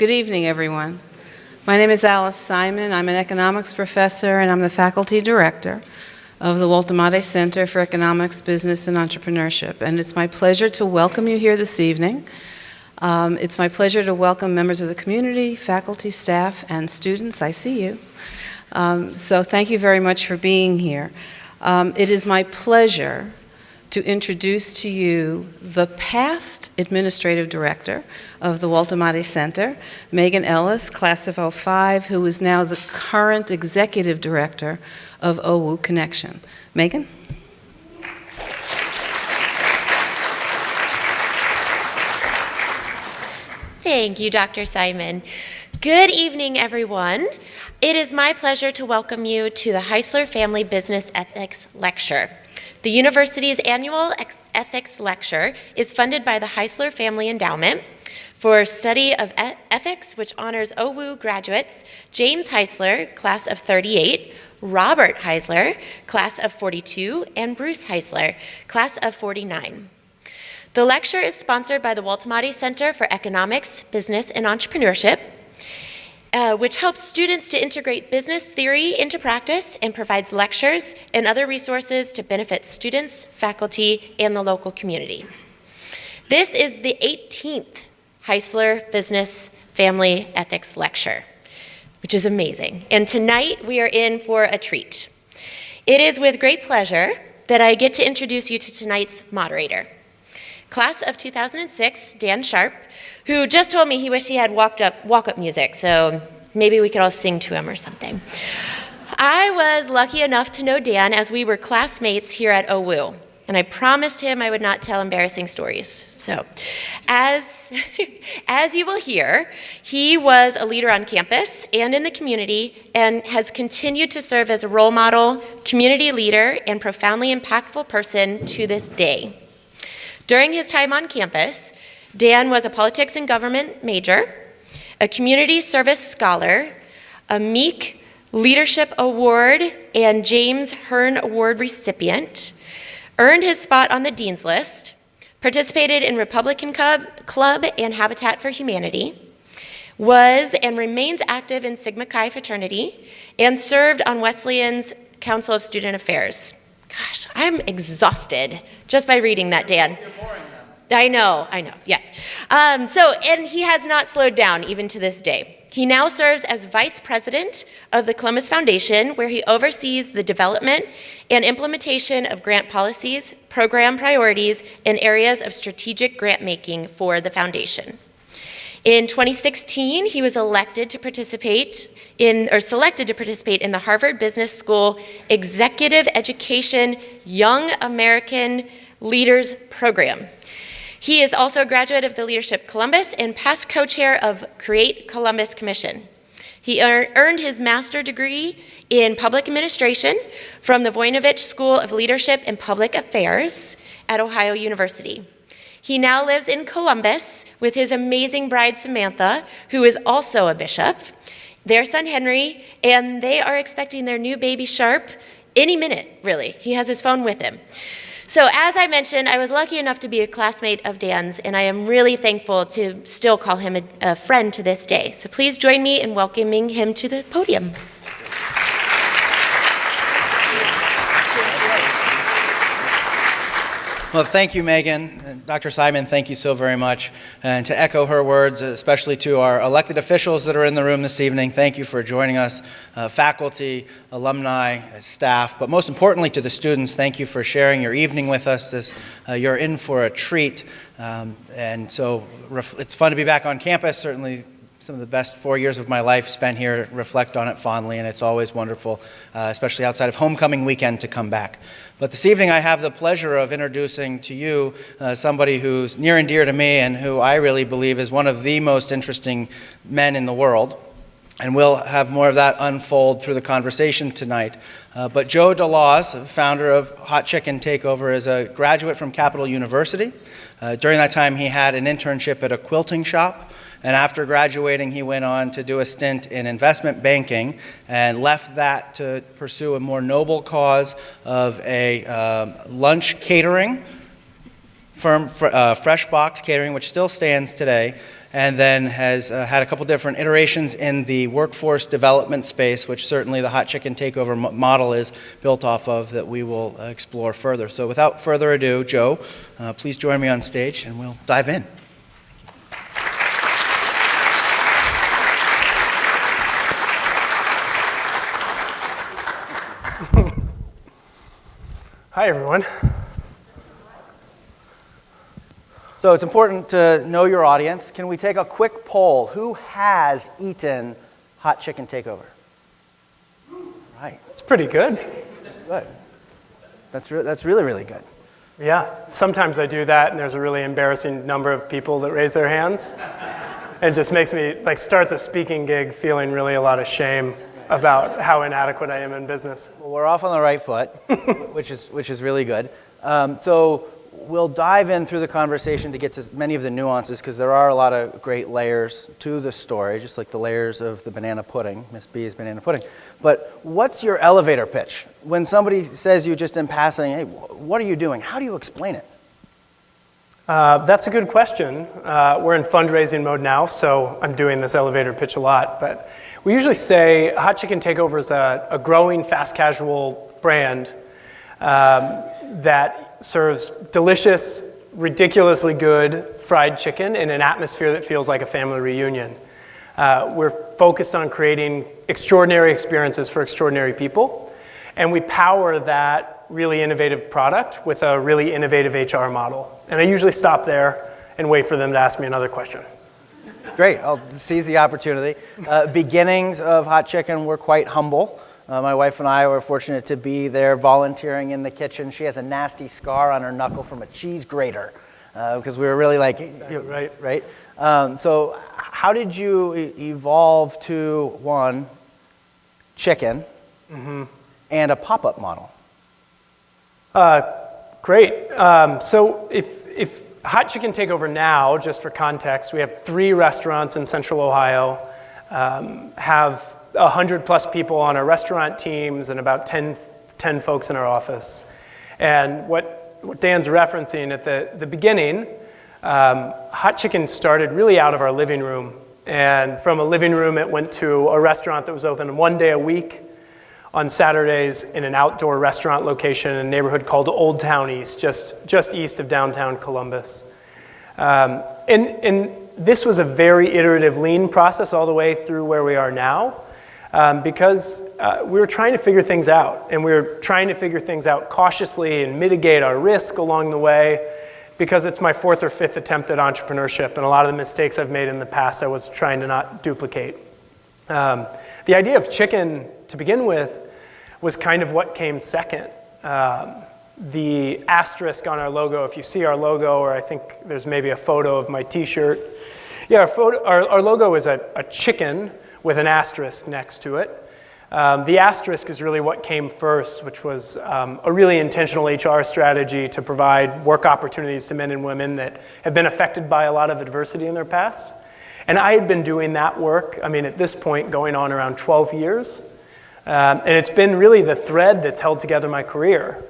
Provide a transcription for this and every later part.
Good evening, everyone. My name is Alice Simon. I'm an economics professor, and I'm the faculty director of the Walter Amati Center for Economics, Business, and Entrepreneurship. And it's my pleasure to welcome you here this evening. It's my pleasure to welcome members of the community, faculty, staff, and students. I see you. So thank you very much for being here. It is my pleasure to introduce to you the past administrative director of the Walter Amati Center, Megan Ellis, class of '05, who is now the current executive director of OWU Connection. Megan? Thank you, Dr. Simon. Good evening, everyone. It is my pleasure to welcome you to the Heisler Family Business Ethics Lecture. The university's annual ethics lecture is funded by the Heisler Family Endowment for study of ethics, which honors OWU graduates James Heisler, class of '38, Robert Heisler, class of '42, and Bruce Heisler, class of '49. The lecture is sponsored by the Walter Amati Center for Economics, Business, and Entrepreneurship, which helps students to integrate business theory into practice and provides lectures and other resources to benefit students, faculty, and the local community. This is the 18th Heisler Business Family Ethics Lecture, which is amazing. And tonight we are in for a treat. It is with great pleasure that I get to introduce you to tonight's moderator. Class of 2006, Dan Sharp, who just told me he wished he had walk-up music, so maybe we could all sing to him or something. I was lucky enough to know Dan as we were classmates here at OWU, and I promised him I would not tell embarrassing stories. So, as you will hear, he was a leader on campus and in the community and has continued to serve as a role model, community leader, and profoundly impactful person to this day. During his time on campus, Dan was a politics and government major, a community service scholar, a Meek Leadership Award and James Hearn Award recipient, earned his spot on the Dean's List, participated in Republican Club and Habitat for Humanity, was and remains active in Sigma Chi fraternity, and served on Wesleyan's Council of Student Affairs. Gosh, I'm exhausted just by reading that, Dan. You're boring I them. know, yes. And he has not slowed down even to this day. He now serves as vice president of the Columbus Foundation, where he oversees the development and implementation of grant policies, program priorities, and areas of strategic grant making for the foundation. In 2016, he was selected to participate in the Harvard Business School Executive Education Young American Leaders Program. He is also a graduate of the Leadership Columbus and past co-chair of Create Columbus Commission. He earned his master's degree in public administration from the Voinovich School of Leadership and Public Affairs at Ohio University. He now lives in Columbus with his amazing bride, Samantha, who is also a bishop, their son, Henry, and they are expecting their new baby, Sharp, any minute, really. He has his phone with him. So as I mentioned, I was lucky enough to be a classmate of Dan's, and I am really thankful to still call him a friend to this day. So please join me in welcoming him to the podium. Well, thank you, Megan. Dr. Simon, thank you so very much. And to echo her words, especially to our elected officials that are in the room this evening, thank you for joining us, faculty, alumni, staff, but most importantly to the students, thank you for sharing your evening with us. You're in for a treat, and so it's fun to be back on campus. Certainly some of the best 4 years of my life spent here, reflect on it fondly, and it's always wonderful, especially outside of homecoming weekend, to come back. But this evening I have the pleasure of introducing to you somebody who's near and dear to me and who I really believe is one of the most interesting men in the world. And we'll have more of that unfold through the conversation tonight. But Joe DeLoss, founder of Hot Chicken Takeover, is a graduate from Capital University. During that time he had an internship at a quilting shop. And after graduating, he went on to do a stint in investment banking and left that to pursue a more noble cause of a lunch catering firm, Fresh Box Catering, which still stands today. and then has had a couple different iterations in the workforce development space, which certainly the Hot Chicken Takeover model is built off of, that we will explore further. So without further ado, Joe, please join me on stage and we'll dive in. Hi, everyone. So it's important to know your audience. Can we take a quick poll? Who has eaten Hot Chicken Takeover? Right. It's pretty good. That's good. That's really, really good. Yeah, sometimes I do that, and there's a really embarrassing number of people that raise their hands. It just makes me, starts a speaking gig feeling really a lot of shame about how inadequate I am in business. Well, we're off on the right foot, which is really good. So we'll dive in through the conversation to get to many of the nuances, because there are a lot of great layers to the story, just like the layers of the banana pudding, Miss B's banana pudding. But what's your elevator pitch? When somebody says you just in passing, hey, what are you doing? How do you explain it? That's a good question. We're in fundraising mode now, so I'm doing this elevator pitch a lot. But we usually say Hot Chicken Takeover is a growing fast casual brand that serves delicious, ridiculously good fried chicken in an atmosphere that feels like a family reunion. We're focused on creating extraordinary experiences for extraordinary people, and we power that really innovative product with a really innovative HR model. And I usually stop there and wait for them to ask me another question. Great, I'll seize the opportunity. Beginnings of Hot Chicken were quite humble. My wife and I were fortunate to be there volunteering in the kitchen. She has a nasty scar on her knuckle from a cheese grater, because we were really like, right? So how did you evolve to, one, chicken, and a pop-up model? Great. So if Hot Chicken Takeover now, just for context, we have 3 restaurants in Central Ohio, have 100+ people on our restaurant teams and about 10 folks in our office. And what Dan's referencing at the beginning, Hot Chicken started really out of our living room. And from a living room, it went to a restaurant that was open 1 day a week on Saturdays in an outdoor restaurant location in a neighborhood called Old Town East, just east of downtown Columbus. And this was a very iterative, lean process all the way through where we are now, because we were trying to figure things out, and we were trying to figure things out cautiously and mitigate our risk along the way, because it's my 4th or 5th attempt at entrepreneurship, and a lot of the mistakes I've made in the past I was trying to not duplicate. The idea of chicken, to begin with, was kind of what came second. The asterisk on our logo, if you see our logo, or I think there's maybe a photo of my t-shirt. Yeah, our logo is a chicken with an asterisk next to it. The asterisk is really what came first, which was a really intentional HR strategy to provide work opportunities to men and women that have been affected by a lot of adversity in their past. And I had been doing that work, at this point, going on around 12 years. And it's been really the thread that's held together my career.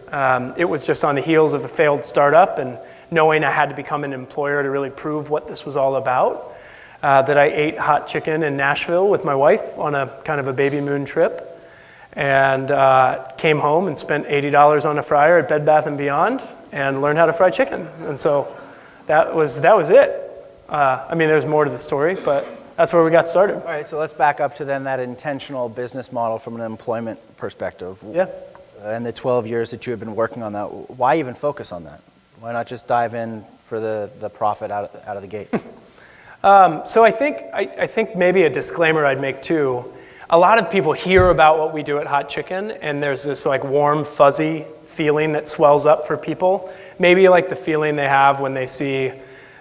It was just on the heels of a failed startup and knowing I had to become an employer to really prove what this was all about, that I ate hot chicken in Nashville with my wife on a kind of a baby moon trip, and came home and spent $80 on a fryer at Bed Bath & Beyond and learned how to fry chicken. And so that was it. There's more to the story, but that's where we got started. All right, so let's back up to then that intentional business model from an employment perspective. Yeah. And the 12 years that you have been working on that, why even focus on that? Why not just dive in for the profit out of the gate? So I think maybe a disclaimer I'd make too. A lot of people hear about what we do at Hot Chicken, and there's this warm, fuzzy feeling that swells up for people. Maybe like the feeling they have when they see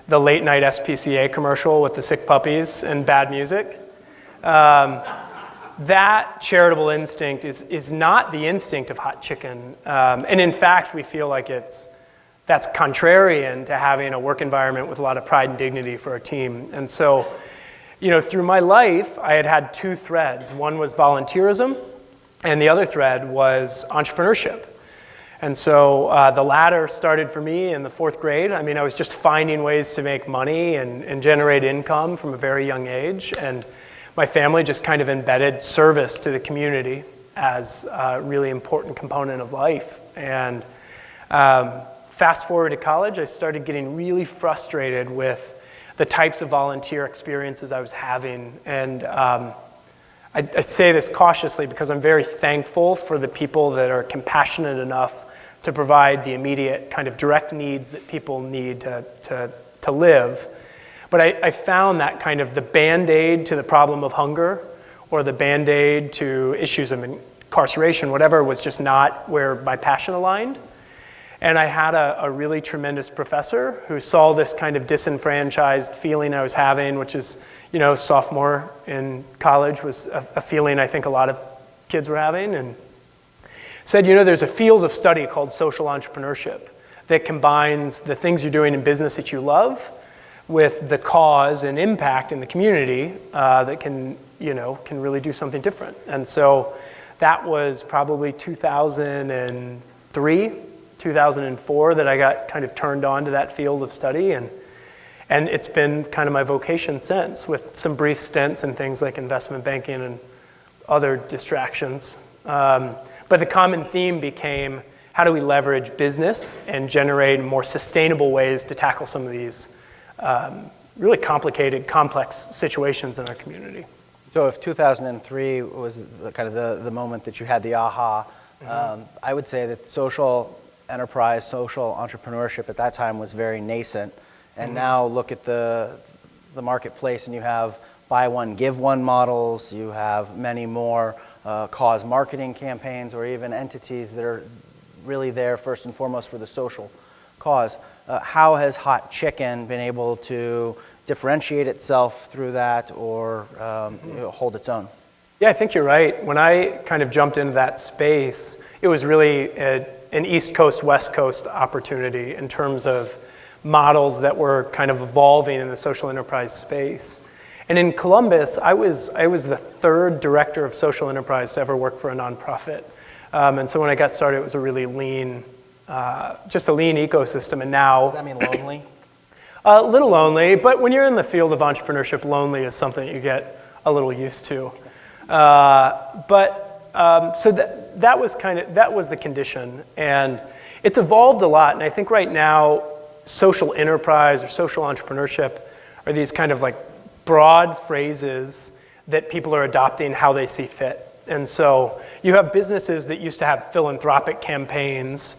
the late night SPCA commercial with the sick puppies and bad music. That charitable instinct is not the instinct of Hot Chicken. And in fact, we feel like that's contrarian to having a work environment with a lot of pride and dignity for our team. And so, through my life, I had 2 threads. One was volunteerism, and the other thread was entrepreneurship. And so the latter started for me in the 4th grade. I mean, I was just finding ways to make money and generate income from a very young age. And my family just kind of embedded service to the community as a really important component of life. And fast forward to college, I started getting really frustrated with the types of volunteer experiences I was having. And I say this cautiously because I'm very thankful for the people that are compassionate enough to provide the immediate kind of direct needs that people need to live. But I found that kind of the Band-Aid to the problem of hunger or the Band-Aid to issues of incarceration, whatever, was just not where my passion aligned. And I had a really tremendous professor who saw this kind of disenfranchised feeling I was having, which is, sophomore in college was a feeling I think a lot of kids were having, and said, there's a field of study called social entrepreneurship that combines the things you're doing in business that you love with the cause and impact in the community that can really do something different. And so that was probably 2003, 2004 that I got kind of turned on to that field of study, and it's been kind of my vocation since, with some brief stints in things like investment banking and other distractions. But the common theme became, how do we leverage business and generate more sustainable ways to tackle some of these really complicated, complex situations in our community. So if 2003 was kind of the moment that you had the aha, I would say that social enterprise, social entrepreneurship at that time was very nascent. And now look at the marketplace, and you have buy one, give one models, you have many more cause marketing campaigns, or even entities that are really there first and foremost for the social cause. How has Hot Chicken been able to differentiate itself through that, or hold its own? Yeah, I think you're right. When I kind of jumped into that space, it was really an East Coast, West Coast opportunity in terms of models that were kind of evolving in the social enterprise space. And in Columbus, I was the 3rd director of social enterprise to ever work for a nonprofit. And so when I got started, it was a really lean, just a lean ecosystem. And now— Does that mean lonely? A little lonely, but when you're in the field of entrepreneurship, lonely is something you get a little used to. So that was the condition, and it's evolved a lot. And I think right now, social enterprise or social entrepreneurship are these kind of like broad phrases that people are adopting how they see fit. And so you have businesses that used to have philanthropic campaigns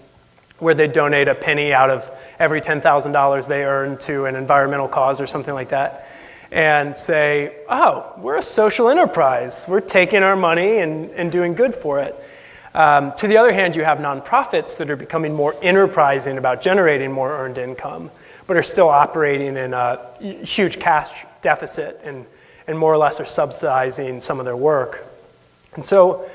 where they donate a penny out of every $10,000 they earn to an environmental cause or something like that, and say, oh, we're a social enterprise. We're taking our money and doing good for it. To the other hand, you have nonprofits that are becoming more enterprising about generating more earned income, but are still operating in a huge cash deficit and more or less are subsidizing some of their work. And so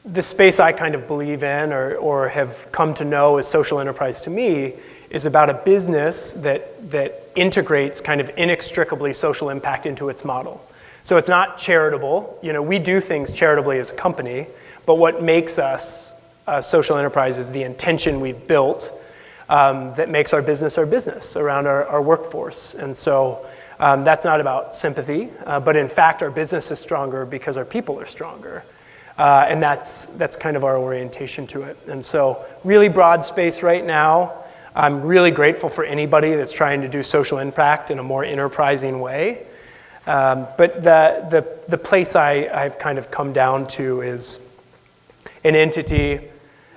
the space I kind of believe in or have come to know as social enterprise to me is about a business that integrates kind of inextricably social impact into its model. So it's not charitable. We do things charitably as a company, but what makes us a social enterprise is the intention we've built that makes our business around our workforce. And so that's not about sympathy, but in fact, our business is stronger because our people are stronger. And that's kind of our orientation to it. And so really broad space right now. I'm really grateful for anybody that's trying to do social impact in a more enterprising way. But the place I've kind of come down to is an entity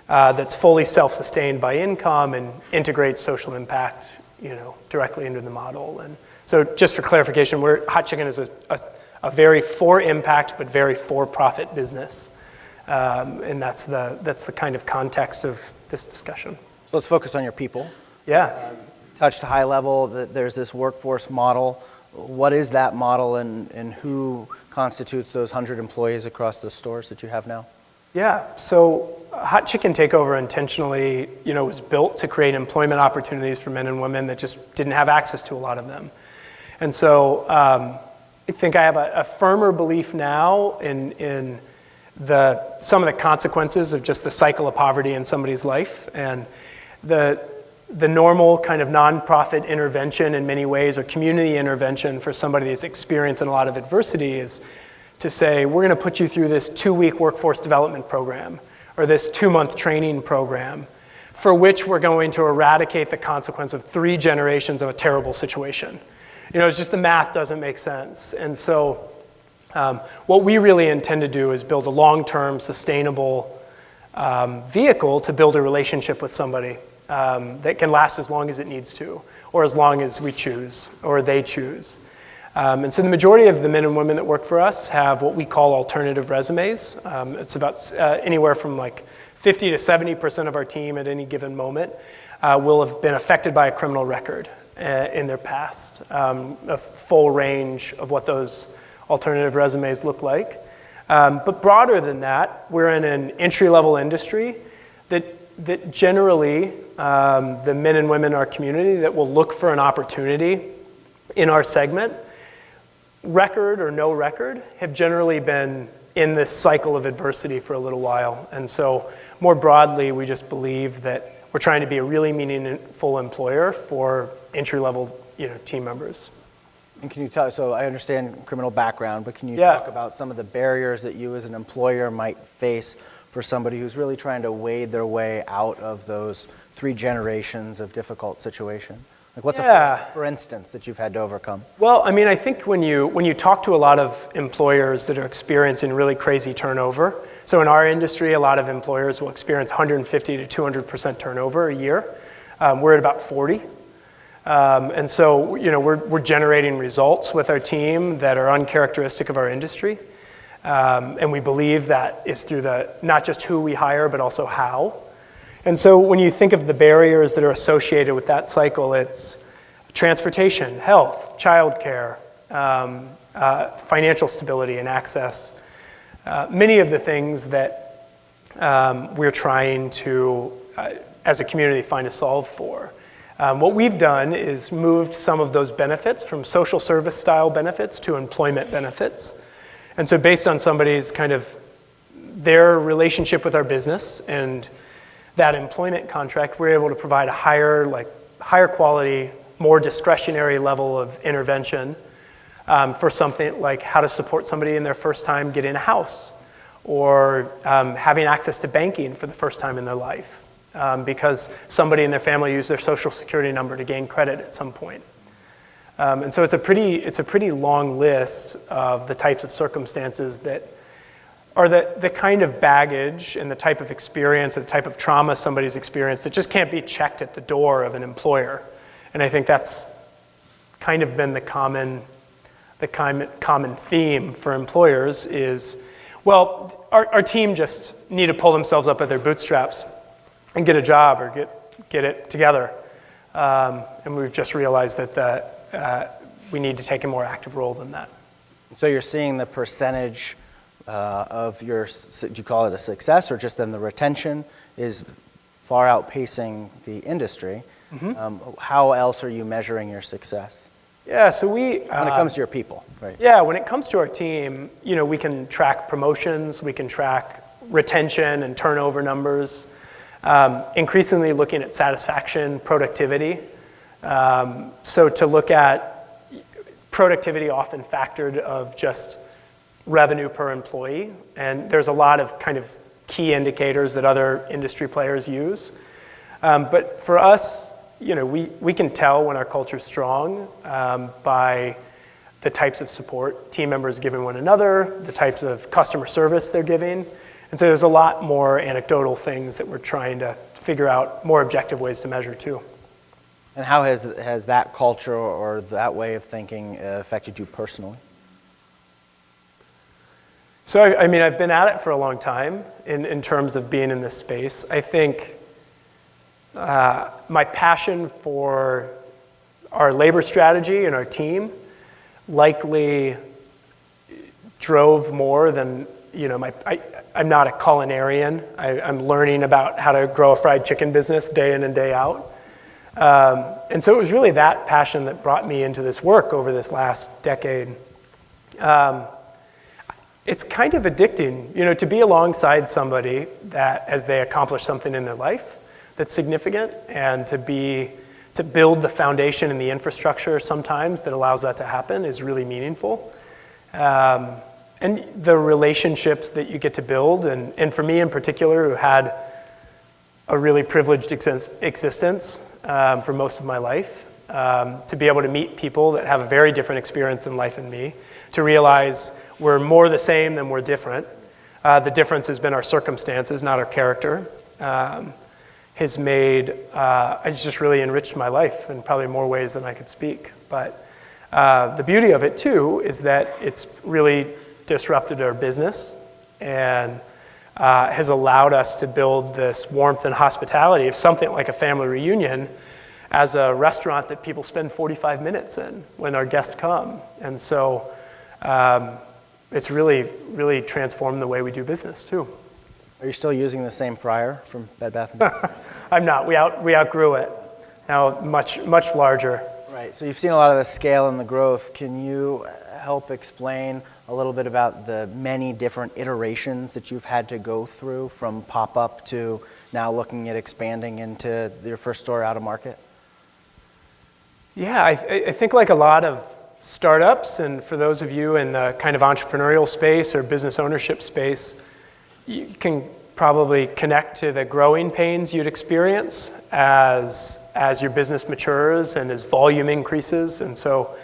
that's fully self-sustained by income and integrates social impact, directly into the model. And so just for clarification, Hot Chicken is a very for impact but very for-profit business. And that's the kind of context of this discussion. So let's focus on your people. Yeah. Touched high level that there's this workforce model. What is that model, and who constitutes those 100 employees across the stores that you have now? Yeah, so Hot Chicken Takeover intentionally, was built to create employment opportunities for men and women that just didn't have access to a lot of them. And so I think I have a firmer belief now in some of the consequences of just the cycle of poverty in somebody's life. And the normal kind of nonprofit intervention in many ways, or community intervention for somebody that's experiencing a lot of adversity, is to say, we're going to put you through this 2-week workforce development program, or this 2-month training program, for which we're going to eradicate the consequence of 3 generations of a terrible situation. It's just the math doesn't make sense. And so what we really intend to do is build a long-term, sustainable vehicle to build a relationship with somebody that can last as long as it needs to, or as long as we choose, or they choose. And so the majority of the men and women that work for us have what we call alternative resumes. It's about anywhere from like 50 to 70% of our team at any given moment will have been affected by a criminal record in their past. A full range of what those alternative resumes look like. But broader than that, we're in an entry-level industry that generally the men and women in our community that will look for an opportunity in our segment, record or no record, have generally been in this cycle of adversity for a little while. And so more broadly, we just believe that we're trying to be a really meaningful employer for entry-level team members. And can you talk, so I understand criminal background, but can you talk about some of the barriers that you as an employer might face for somebody who's really trying to wade their way out of those 3 generations of difficult situation? Like what's for instance, that you've had to overcome? Well, I mean, I think when you talk to a lot of employers that are experiencing really crazy turnover, so in our industry, a lot of employers will experience 150 to 200% turnover a year. We're at about 40. And so, we're generating results with our team that are uncharacteristic of our industry. And we believe that is through not just who we hire, but also how. And so when you think of the barriers that are associated with that cycle, it's transportation, health, childcare, financial stability and access. Many of the things that we're trying to, as a community, find a solve for. What we've done is moved some of those benefits from social service style benefits to employment benefits. And so based on somebody's kind of their relationship with our business and that employment contract, we're able to provide a higher quality, more discretionary level of intervention for something like how to support somebody in their first time getting a house, or having access to banking for the first time in their life, because somebody in their family used their social security number to gain credit at some point. And so it's a pretty long list of the types of circumstances that are the kind of baggage and the type of experience or the type of trauma somebody's experienced that just can't be checked at the door of an employer. And I think that's kind of been the common theme for employers is, well, our team just need to pull themselves up by their bootstraps and get a job or get it together. And we've just realized that we need to take a more active role than that. So you're seeing the percentage of your, do you call it a success, or just then the retention is far outpacing the industry. Mm-hmm. How else are you measuring your success? Yeah, so when it comes to your people, right? Yeah, when it comes to our team, we can track promotions, we can track retention and turnover numbers, increasingly looking at satisfaction, productivity. So to look at productivity often factored of just revenue per employee, and there's a lot of kind of key indicators that other industry players use. But for us, we can tell when our culture's strong by the types of support team members giving one another, the types of customer service they're giving. And so there's a lot more anecdotal things that we're trying to figure out more objective ways to measure too. And how has that culture or that way of thinking affected you personally? So, I mean, I've been at it for a long time in terms of being in this space. I think my passion for our labor strategy and our team likely drove more than, I'm not a culinarian. I'm learning about how to grow a fried chicken business day in and day out. And so it was really that passion that brought me into this work over this last decade. it's kind of addicting, to be alongside somebody that as they accomplish something in their life that's significant, and to build the foundation and the infrastructure sometimes that allows that to happen is really meaningful. And the relationships that you get to build, and for me in particular, who had a really privileged existence for most of my life, to be able to meet people that have a very different experience in life than me, to realize we're more the same than we're different. The difference has been our circumstances, not our character. Has just really enriched my life in probably more ways than I could speak. But the beauty of it too is that it's really disrupted our business and has allowed us to build this warmth and hospitality of something like a family reunion as a restaurant that people spend 45 minutes in when our guests come. And so it's really, really transformed the way we do business too. Are you still using the same fryer from Bed Bath & Beyond? I'm not. We outgrew it. Now much larger. Right. So you've seen a lot of the scale and the growth. Can you help explain a little bit about the many different iterations that you've had to go through from pop-up to now looking at expanding into your first store out of market? Yeah, I think like a lot of startups, and for those of you in the kind of entrepreneurial space or business ownership space, you can probably connect to the growing pains you'd experience as your business matures and as volume increases. And so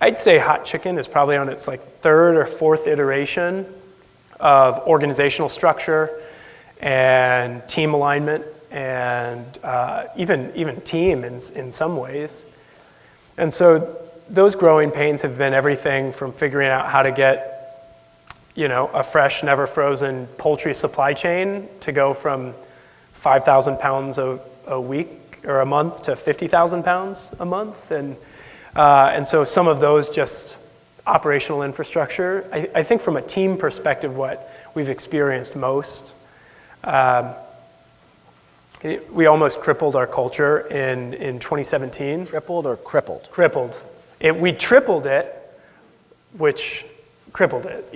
I'd say Hot Chicken is probably on its third or fourth iteration of organizational structure and team alignment and even team in some ways. And so those growing pains have been everything from figuring out how to get a fresh, never frozen poultry supply chain to go from 5,000 pounds a week or a month to 50,000 pounds a month. And so some of those just operational infrastructure. I think from a team perspective, what we've experienced most, we almost crippled our culture in 2017. Tripled or crippled? Crippled. We tripled it, which crippled it.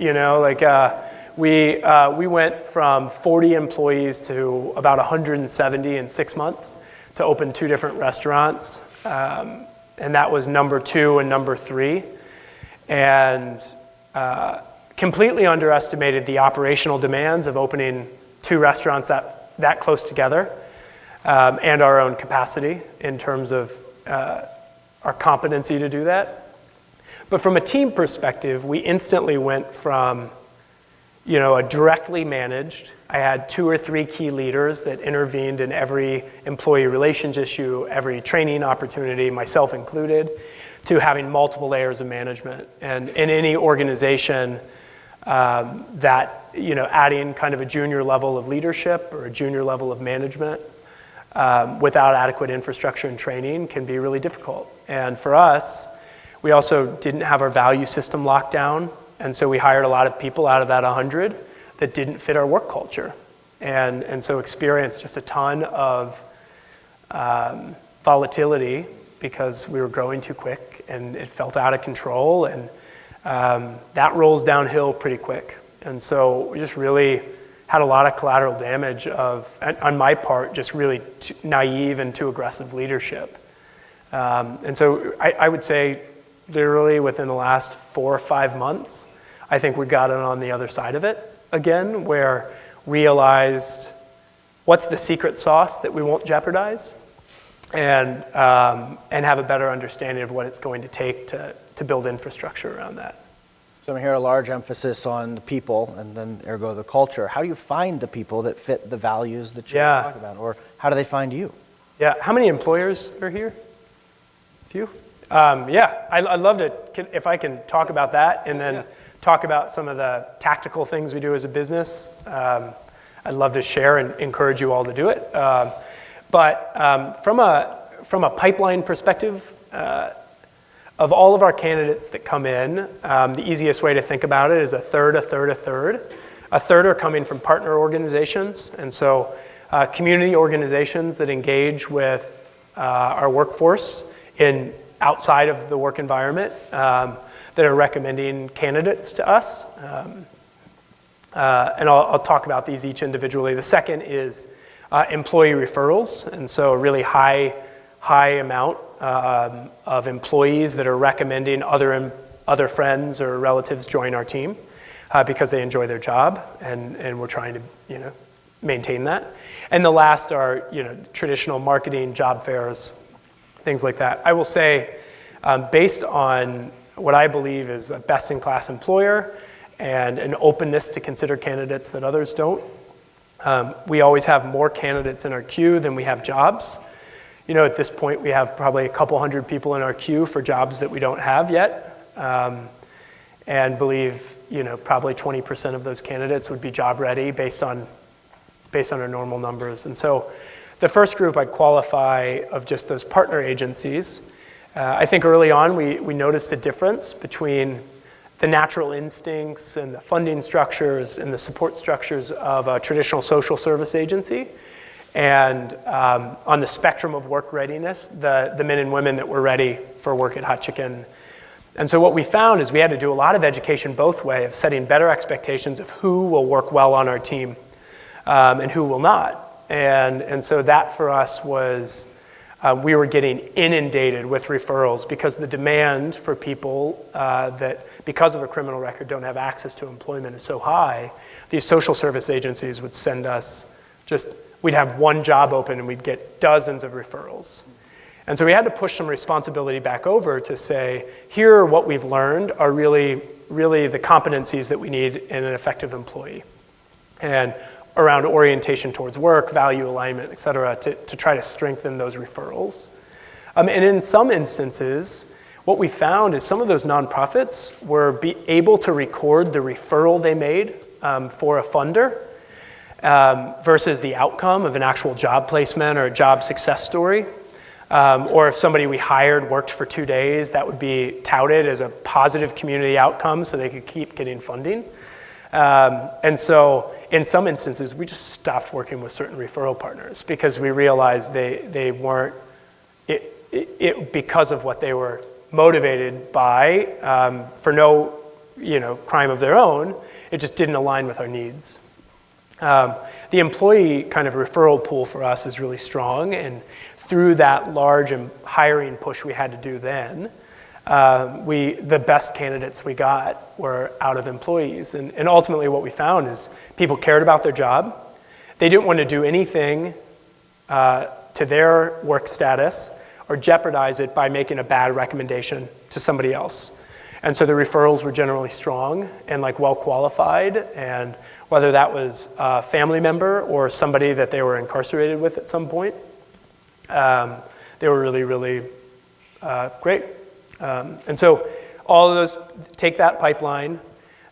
We went from 40 employees to about 170 in 6 months to open 2 different restaurants. And that was number 2 and number 3. And completely underestimated the operational demands of opening 2 restaurants that close together, and our own capacity in terms of our competency to do that. But from a team perspective, we instantly went from, a directly managed, I had 2 or 3 key leaders that intervened in every employee relations issue, every training opportunity, myself included, to having multiple layers of management. And in any organization that, adding kind of a junior level of leadership or a junior level of management without adequate infrastructure and training can be really difficult. And for us, we also didn't have our value system locked down, and so we hired a lot of people out of that 100 that didn't fit our work culture, and so experienced just a ton of volatility because we were growing too quick and it felt out of control, and that rolls downhill pretty quick. And so we just really had a lot of collateral damage on my part, just really naive and too aggressive leadership. And so I would say literally within the last 4 or 5 months, I think we got on the other side of it again, where realized what's the secret sauce that we won't jeopardize, and have a better understanding of what it's going to take to build infrastructure around that. So I hear a large emphasis on the people and then ergo the culture. How do you find the people that fit the values that you talk about? Or how do they find you? Yeah, how many employers are here? A few? I'd love to, if I can talk about that and then talk about some of the tactical things we do as a business. I'd love to share and encourage you all to do it. But from a pipeline perspective, of all of our candidates that come in, the easiest way to think about it is a third, a third, a third. A third are coming from partner organizations, and so community organizations that engage with our workforce outside of the work environment, that are recommending candidates to us. And I'll talk about these each individually. The second is employee referrals, and so a really high amount of employees that are recommending other friends or relatives join our team because they enjoy their job, and we're trying to maintain that. And the last are traditional marketing, job fairs, things like that. I will say, based on what I believe is a best-in-class employer and an openness to consider candidates that others don't, we always have more candidates in our queue than we have jobs. At this point, we have probably a couple hundred people in our queue for jobs that we don't have yet, and believe probably 20% of those candidates would be job ready based on our normal numbers. And so the first group I'd qualify of just those partner agencies. I think early on we noticed a difference between the natural instincts and the funding structures and the support structures of a traditional social service agency, and on the spectrum of work readiness, the men and women that were ready for work at Hot Chicken. And so what we found is we had to do a lot of education both ways, of setting better expectations of who will work well on our team and who will not. And so that for us was, we were getting inundated with referrals because the demand for people that, because of a criminal record, don't have access to employment is so high. These social service agencies would send us we'd have one job open and we'd get dozens of referrals. And so we had to push some responsibility back over to say, here are what we've learned are really, really the competencies that we need in an effective employee. And around orientation towards work, value alignment, et cetera, to try to strengthen those referrals. And in some instances, what we found is some of those nonprofits were able to record the referral they made for a funder versus the outcome of an actual job placement or a job success story. Or if somebody we hired worked for 2 days, that would be touted as a positive community outcome so they could keep getting funding. And so in some instances, we just stopped working with certain referral partners because we realized they weren't, because of what they were motivated by, for no crime of their own, it just didn't align with our needs. The employee kind of referral pool for us is really strong, and through that large hiring push we had to do then, the best candidates we got were out of employees. And ultimately what we found is people cared about their job. They didn't want to do anything to their work status or jeopardize it by making a bad recommendation to somebody else. And so the referrals were generally strong and well qualified, and whether that was a family member or somebody that they were incarcerated with at some point, they were really, really great. And so all of those, take that pipeline.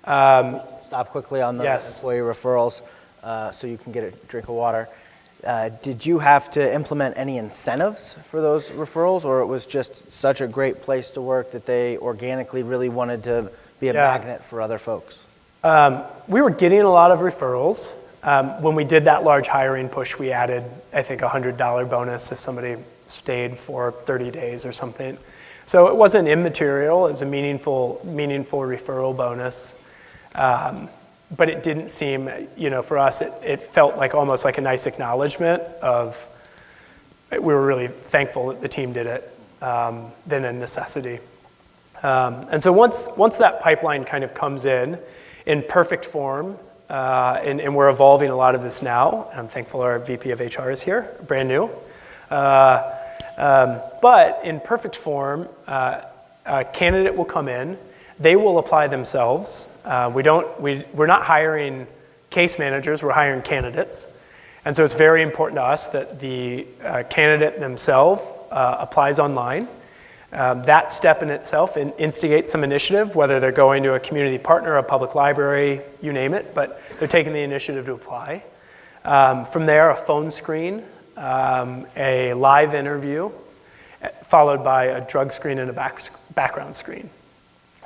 Stop quickly on the Yes. employee referrals so you can get a drink of water. Did you have to implement any incentives for those referrals, or it was just such a great place to work that they organically really wanted to be a magnet for other folks? We were getting a lot of referrals. When we did that large hiring push, we added, I think, a $100 bonus if somebody stayed for 30 days or something. So it wasn't immaterial. It was a meaningful referral bonus. But it didn't seem, for us, it felt almost like a nice acknowledgement of, we were really thankful that the team did it, than a necessity. And so once that pipeline kind of comes in perfect form, and we're evolving a lot of this now, and I'm thankful our VP of HR is here, brand new. But in perfect form, a candidate will come in, they will apply themselves. We're not hiring case managers, we're hiring candidates. And so it's very important to us that the candidate themselves applies online. That step in itself instigates some initiative, whether they're going to a community partner, a public library, you name it, but they're taking the initiative to apply. From there, a phone screen, a live interview, followed by a drug screen and a background screen.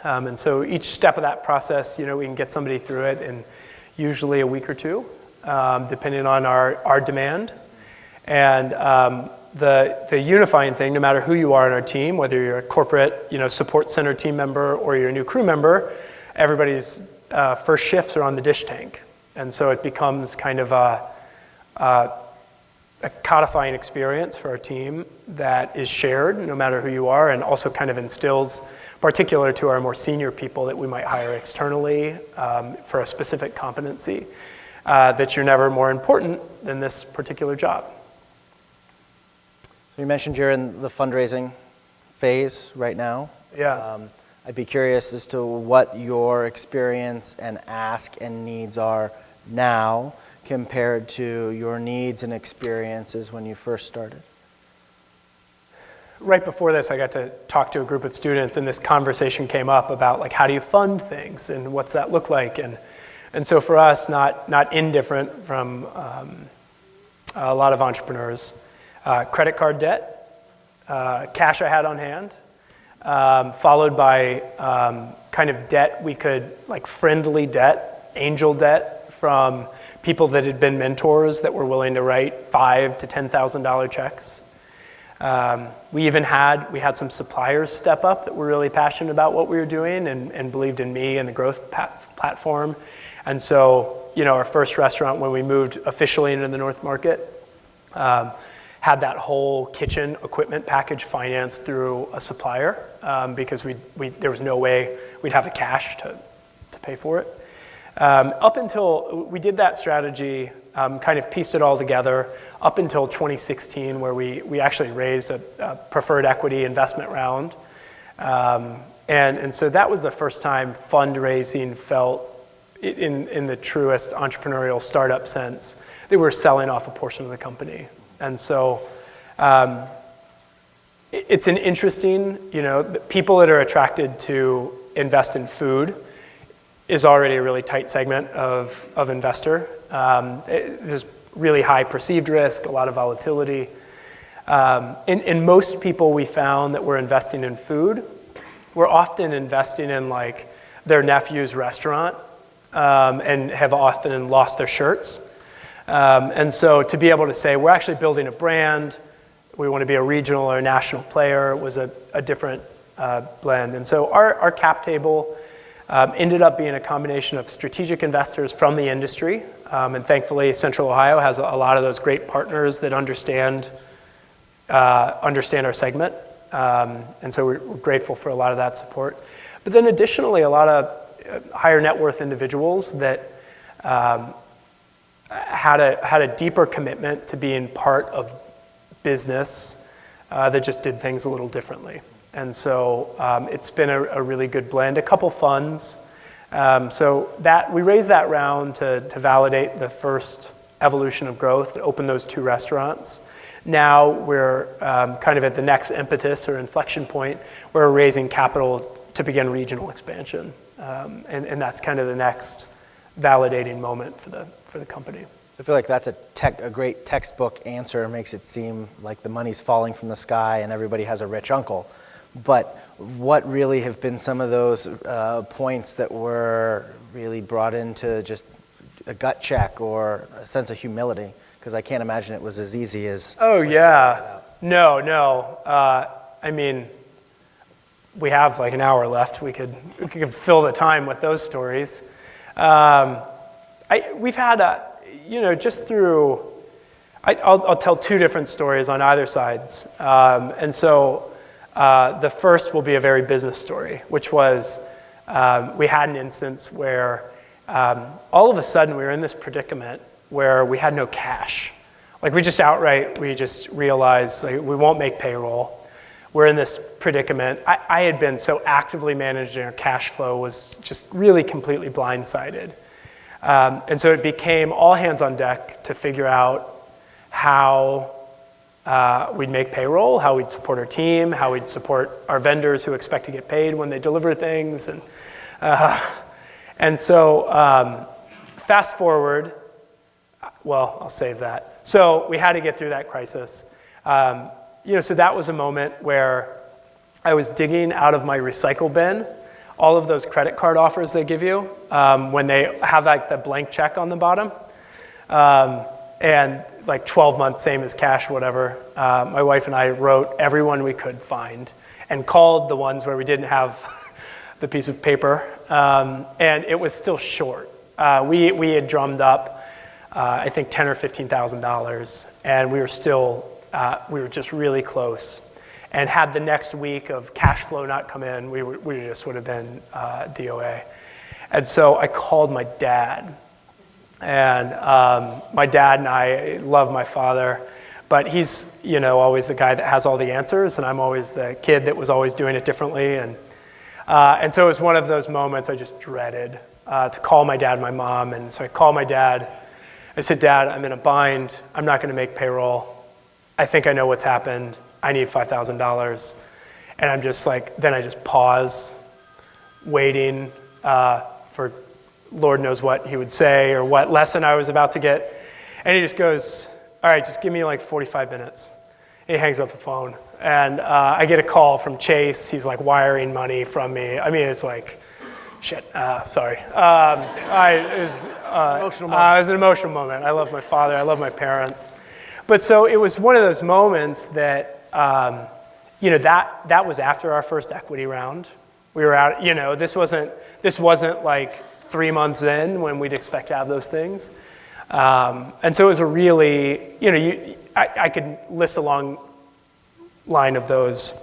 And so each step of that process, we can get somebody through it in usually a week or two, depending on our demand. And the unifying thing, no matter who you are on our team, whether you're a corporate support center team member or you're a new crew member, everybody's first shifts are on the dish tank. And so it becomes kind of a codifying experience for our team that is shared no matter who you are, and also kind of instills, particular to our more senior people that we might hire externally for a specific competency, that you're never more important than this particular job. So you mentioned you're in the fundraising phase right now. Yeah. I'd be curious as to what your experience and ask and needs are now compared to your needs and experiences when you first started. Right before this, I got to talk to a group of students, and this conversation came up about like, how do you fund things and what's that look like? And so for us, not indifferent from a lot of entrepreneurs, credit card debt, cash I had on hand, followed by kind of debt we could, like friendly debt, angel debt from people that had been mentors that were willing to write $5,000 to $10,000 checks. We had some suppliers step up that were really passionate about what we were doing and believed in me and the growth platform. And so, our first restaurant when we moved officially into the North Market had that whole kitchen equipment package financed through a supplier because there was no way we'd have the cash to pay for it. Up until we did that strategy, kind of pieced it all together up until 2016, where we actually raised a preferred equity investment round. And so that was the first time fundraising felt in the truest entrepreneurial startup sense. They were selling off a portion of the company. And so it's an interesting, people that are attracted to invest in food is already a really tight segment of investor. There's really high perceived risk, a lot of volatility. And most people we found that were investing in food were often investing in like their nephew's restaurant and have often lost their shirts. And so to be able to say, we're actually building a brand, we want to be a regional or a national player was a different blend. And so our cap table ended up being a combination of strategic investors from the industry. And thankfully, Central Ohio has a lot of those great partners that understand our segment. And so we're grateful for a lot of that support. But then additionally, a lot of higher net worth individuals that had a deeper commitment to being part of business that just did things a little differently. And so it's been a really good blend. A couple funds. So that we raised that round to validate the first evolution of growth, to open those 2 restaurants. Now we're kind of at the next impetus or inflection point where we're raising capital to begin regional expansion. And that's kind of the next validating moment for the company. So I feel like that's a great textbook answer. It makes it seem like the money's falling from the sky and everybody has a rich uncle. But what really have been some of those points that were really brought into just a gut check or a sense of humility? Because I can't imagine it was as easy as... Oh, yeah. No. I mean, we have like an hour left. We could fill the time with those stories. We've had, just through... I'll tell 2 different stories on either sides. And so... the first will be a very business story, which was we had an instance where all of a sudden we were in this predicament where we had no cash. Like we just realized like, we won't make payroll. We're in this predicament. I had been so actively managing our cash flow, was just really completely blindsided. And so it became all hands on deck to figure out how we'd make payroll, how we'd support our team, how we'd support our vendors who expect to get paid when they deliver things. And so fast forward, well, I'll save that. So we had to get through that crisis. So that was a moment where I was digging out of my recycle bin all of those credit card offers they give you when they have like the blank check on the bottom. And like 12 months, same as cash, whatever. My wife and I wrote everyone we could find and called the ones where we didn't have the piece of paper, and it was still short. We had drummed up, I think, $10,000 or $15,000, and we were just really close. And had the next week of cash flow not come in, we just would have been DOA. And so I called my dad. And my dad and I love my father, but he's, always the guy that has all the answers, and I'm always the kid that was always doing it differently. And so it was one of those moments I just dreaded, to call my dad and my mom. And so I called my dad. I said, Dad, I'm in a bind. I'm not going to make payroll. I think I know what's happened. I need $5,000. And I'm just like, then I just pause, waiting for Lord knows what he would say or what lesson I was about to get. And he just goes, all right, just give me like 45 minutes. And he hangs up the phone. And I get a call from Chase. He's like wiring money from me. I mean, it's like, shit, sorry. It was an emotional moment. I love my father. I love my parents. But so it was one of those moments that, that was after our first equity round. We were out, this wasn't like 3 months in when we'd expect to have those things. And so it was a really, I could list a long line of those.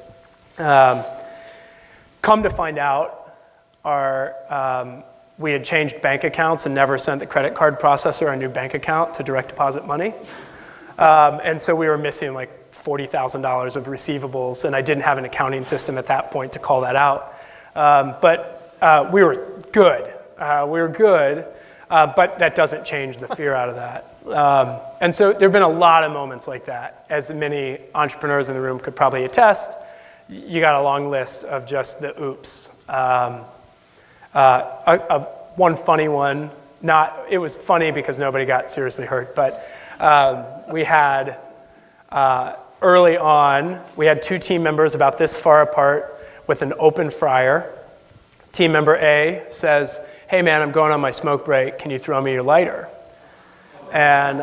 Come to find out, we had changed bank accounts and never sent the credit card processor a new bank account to direct deposit money. And so we were missing like $40,000 of receivables, and I didn't have an accounting system at that point to call that out. But we were good. But that doesn't change the fear out of that. And so there have been a lot of moments like that. As many entrepreneurs in the room could probably attest, you got a long list of just the oops. One funny one, it was funny because nobody got seriously hurt, but we had, early on, we had 2 team members about this far apart with an open fryer. Team member A says, hey man, I'm going on my smoke break, can you throw me your lighter? And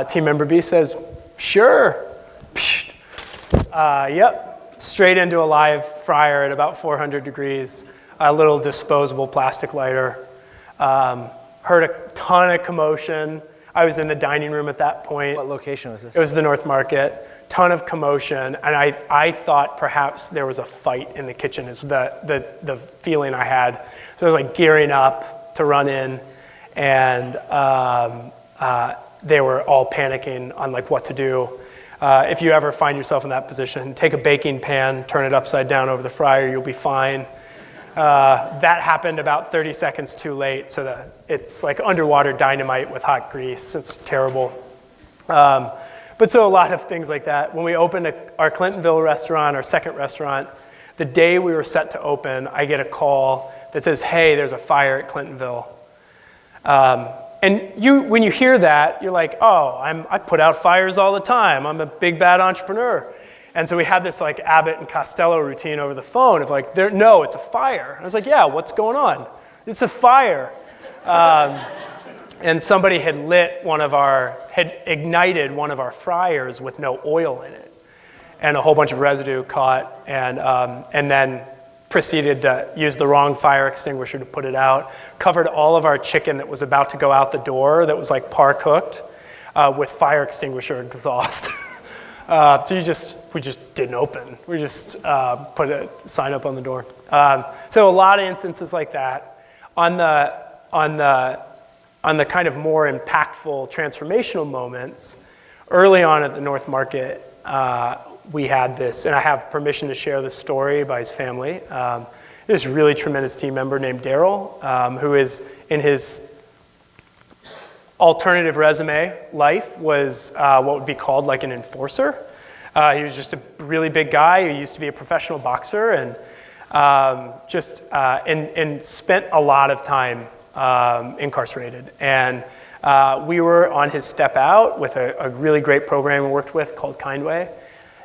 team member B says, sure. Yep, straight into a live fryer at about 400 degrees, a little disposable plastic lighter. Heard a ton of commotion. I was in the dining room at that point. What location was this? It was the North Market. Ton of commotion, and I thought perhaps there was a fight in the kitchen is the feeling I had. So I was like gearing up to run in, and they were all panicking on like what to do. If you ever find yourself in that position, take a baking pan, turn it upside down over the fryer, you'll be fine. That happened about 30 seconds too late, so it's like underwater dynamite with hot grease. It's terrible. But so a lot of things like that. When we opened our Clintonville restaurant, our second restaurant, the day we were set to open, I get a call that says, hey, there's a fire at Clintonville. And when you hear that, you're like, oh, I put out fires all the time. I'm a big, bad entrepreneur. And so we had this like Abbott and Costello routine over the phone of like, no, it's a fire. I was like, yeah, what's going on? It's a fire. And somebody had ignited one of our fryers with no oil in it. And a whole bunch of residue caught, and then proceeded to use the wrong fire extinguisher to put it out. Covered all of our chicken that was about to go out the door, that was like par cooked, with fire extinguisher exhaust. So we just didn't open. We just put a sign up on the door. So a lot of instances like that. On the kind of more impactful transformational moments, early on at the North Market, we had this, and I have permission to share this story by his family. This really tremendous team member named Daryl, who is in his alternative resume life was what would be called like an enforcer. He was just a really big guy who used to be a professional boxer and and spent a lot of time incarcerated. And we were on his step out with a really great program we worked with called Kindway,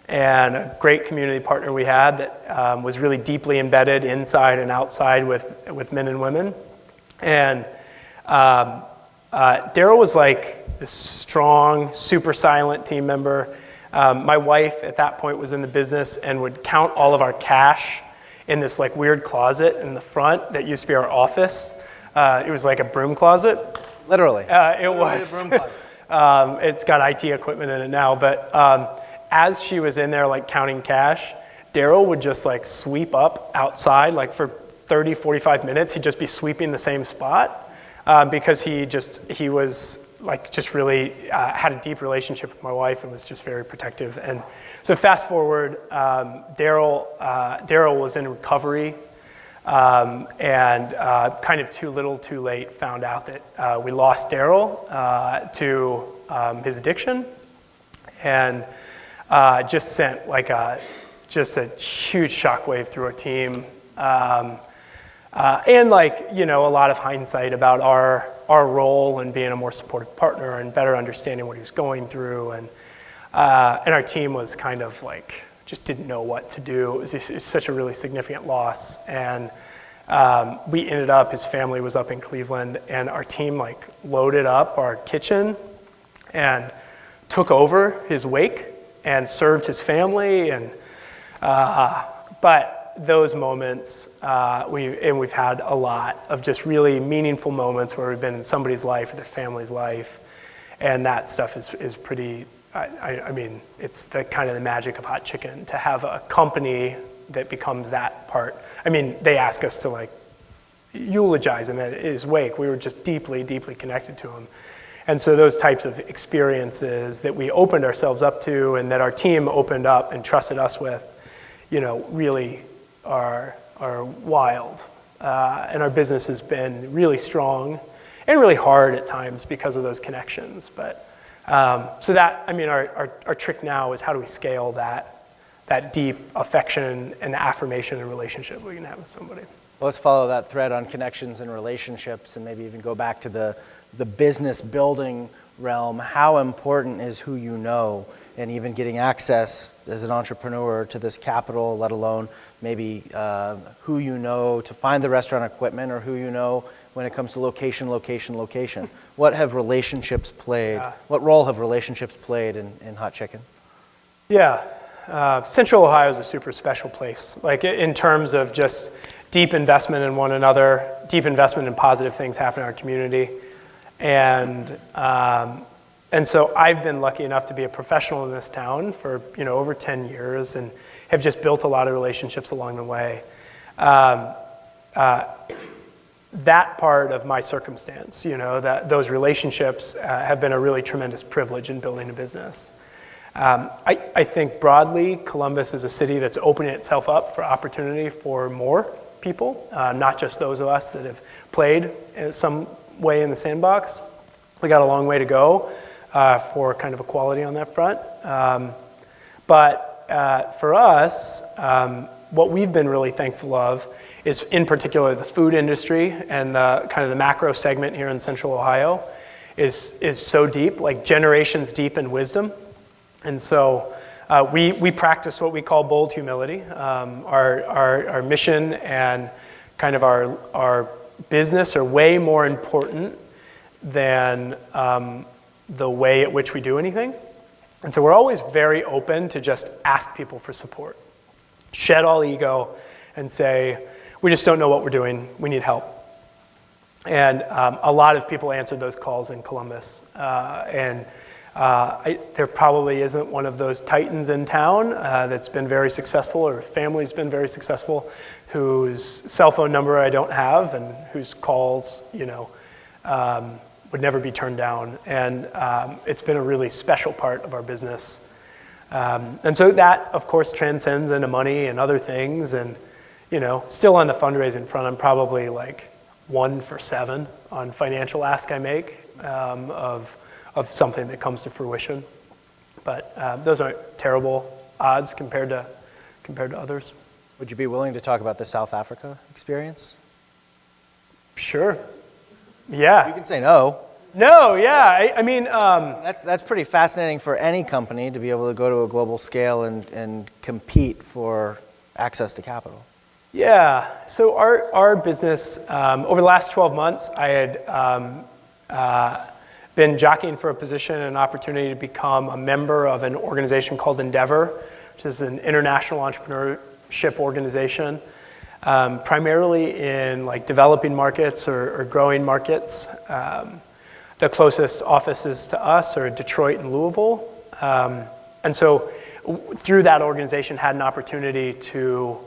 and a great community partner we had that was really deeply embedded inside and outside with men and women. And Daryl was like this strong, super silent team member. My wife at that point was in the business and would count all of our cash in this like weird closet in the front that used to be our office. It was like a broom closet. Literally. It was. A broom closet. It's got IT equipment in it now, but as she was in there like counting cash, Daryl would just like sweep up outside, like for 30, 45 minutes, he'd just be sweeping the same spot because he was like just really had a deep relationship with my wife and was just very protective. And so fast forward, Daryl was in recovery and kind of too little too late found out that we lost Daryl to his addiction, and just sent like just a huge shockwave through our team. And like, you know, a lot of hindsight about our role in being a more supportive partner and better understanding what he was going through. And our team was kind of like, just didn't know what to do. It was such a really significant loss. And we ended up, his family was up in Cleveland, and our team like loaded up our kitchen and took over his wake and served his family. And but those moments, we've had a lot of just really meaningful moments where we've been in somebody's life or their family's life, and that stuff is pretty. I mean, it's the kind of the magic of Hot Chicken to have a company that becomes that part. I mean, they ask us to like eulogize him at his wake. We were just deeply, deeply connected to him. And so those types of experiences that we opened ourselves up to and that our team opened up and trusted us with, you know, really are wild. And our business has been really strong and really hard at times because of those connections. But so that, I mean, our trick now is how do we scale that deep affection and affirmation and relationship we can have with somebody. Well, let's follow that thread on connections and relationships and maybe even go back to the business building realm. How important is who you know and even getting access as an entrepreneur to this capital, let alone maybe who you know to find the restaurant equipment or who you know when it comes to location. What have relationships played? What role have relationships played in Hot Chicken? Yeah, Central Ohio is a super special place, like in terms of just deep investment in one another, deep investment in positive things happening in our community. And so I've been lucky enough to be a professional in this town for, you know, over 10 years and have just built a lot of relationships along the way. That part of my circumstance, you know, that those relationships have been a really tremendous privilege in building a business. I think broadly, Columbus is a city that's opening itself up for opportunity for more people, not just those of us that have played in some way in the sandbox. We got a long way to go for kind of equality on that front. But for us, what we've been really thankful of is in particular the food industry and the kind of the macro segment here in Central Ohio is so deep, like generations deep in wisdom. And so we practice what we call bold humility. Our mission and kind of our business are way more important than the way at which we do anything. And so we're always very open to just ask people for support. Shed all ego and say, we just don't know what we're doing, we need help. And a lot of people answered those calls in Columbus. There probably isn't one of those titans in town that's been very successful or family's been very successful whose cell phone number I don't have and whose calls, you know, would never be turned down. And it's been a really special part of our business. And so that, of course, transcends into money and other things. And, you know, still on the fundraising front, I'm probably like 1 for 7 on financial ask I make of something that comes to fruition. But those aren't terrible odds compared to others. Would you be willing to talk about the South Africa experience? Sure. Yeah. You can say no. No, yeah. I mean... That's pretty fascinating for any company to be able to go to a global scale and compete for access to capital. Yeah. So our business, over the last 12 months, I had been jockeying for a position and an opportunity to become a member of an organization called Endeavor, which is an international entrepreneurship organization primarily in like developing markets or growing markets. The closest offices to us are Detroit and Louisville. And so through that organization had an opportunity to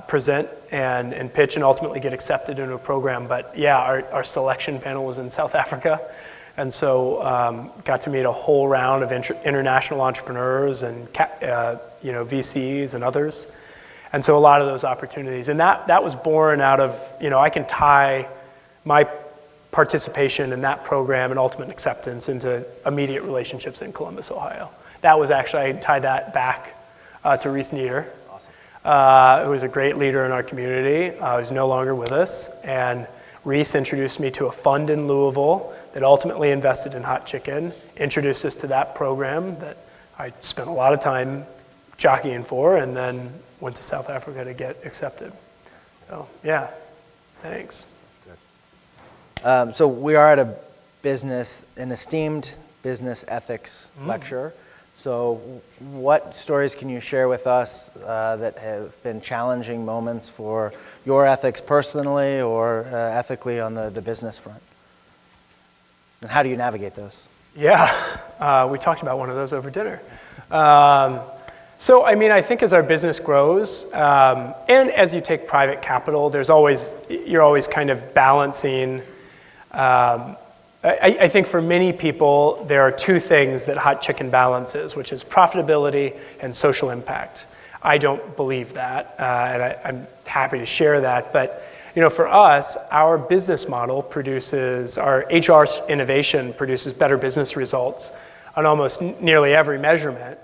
present and pitch and ultimately get accepted into a program. But yeah, our selection panel was in South Africa. And so got to meet a whole round of international entrepreneurs and VCs and others. And so a lot of those opportunities. And that was born out of, I can tie my participation in that program and ultimate acceptance into immediate relationships in Columbus, Ohio. That was actually, I tie that back to Reese Nieder, who was a great leader in our community, who's no longer with us. And Reese introduced me to a fund in Louisville that ultimately invested in Hot Chicken, introduced us to that program that I spent a lot of time jockeying for, and then went to South Africa to get accepted. So yeah, thanks. So we are at an esteemed business ethics lecture. So what stories can you share with us that have been challenging moments for your ethics personally or ethically on the business front? And how do you navigate those? Yeah, we talked about one of those over dinner. So, I think as our business grows, and as you take private capital, you're always kind of balancing. I think for many people, there are two things that Hot Chicken balances, which is profitability and social impact. I don't believe that, and I'm happy to share that. But for us, our business model our HR innovation produces better business results on almost nearly every measurement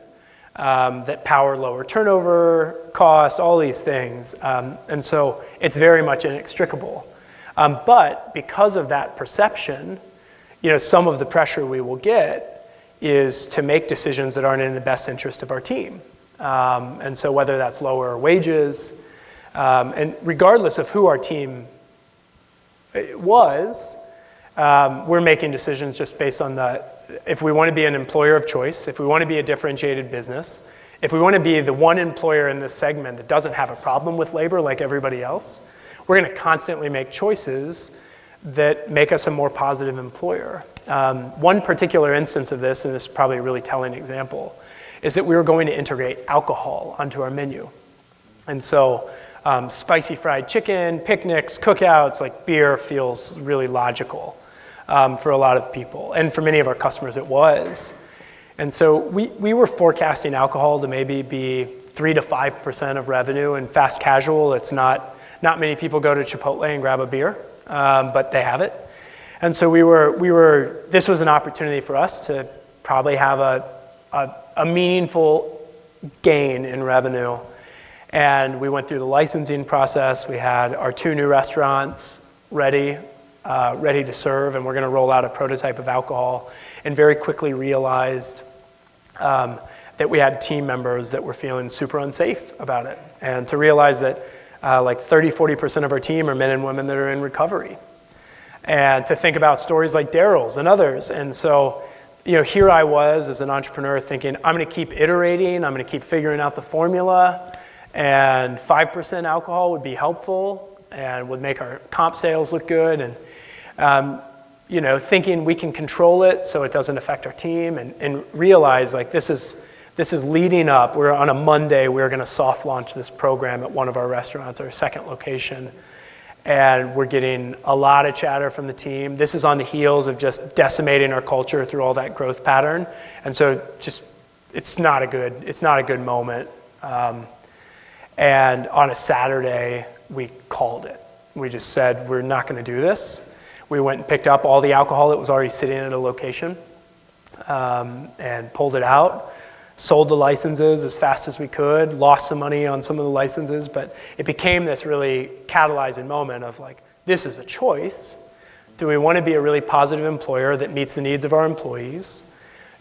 that power lower turnover costs, all these things. And so it's very much inextricable. But because of that perception, some of the pressure we will get is to make decisions that aren't in the best interest of our team. And so whether that's lower wages, and regardless of who our team was, we're making decisions just based on if we want to be an employer of choice, if we want to be a differentiated business, if we want to be the one employer in this segment that doesn't have a problem with labor like everybody else, we're going to constantly make choices that make us a more positive employer. One particular instance of this, and this is probably a really telling example, is that we were going to integrate alcohol onto our menu. And so spicy fried chicken, picnics, cookouts, like beer feels really logical for a lot of people. And for many of our customers, it was. And so we were forecasting alcohol to maybe be 3 to 5% of revenue. And fast casual, it's not many people go to Chipotle and grab a beer, but they have it. And so this was an opportunity for us to probably have a meaningful gain in revenue. And we went through the licensing process. We had our 2 new restaurants ready to serve, and we're going to roll out a prototype of alcohol, and very quickly realized that we had team members that were feeling super unsafe about it. And to realize that like 30-40% of our team are men and women that are in recovery. And to think about stories like Daryl's and others. And so, here I was as an entrepreneur thinking, I'm going to keep iterating, I'm going to keep figuring out the formula, and 5% alcohol would be helpful and would make our comp sales look good. And, thinking we can control it so it doesn't affect our team, and realize like this is leading up. We're on a Monday, we're going to soft launch this program at one of our restaurants, our second location. And we're getting a lot of chatter from the team. This is on the heels of just decimating our culture through all that growth pattern. And so it's not a good moment. And on a Saturday, we called it. We just said, we're not going to do this. We went and picked up all the alcohol that was already sitting at a location and pulled it out. Sold the licenses as fast as we could, lost some money on some of the licenses, but it became this really catalyzing moment of like, this is a choice. Do we want to be a really positive employer that meets the needs of our employees?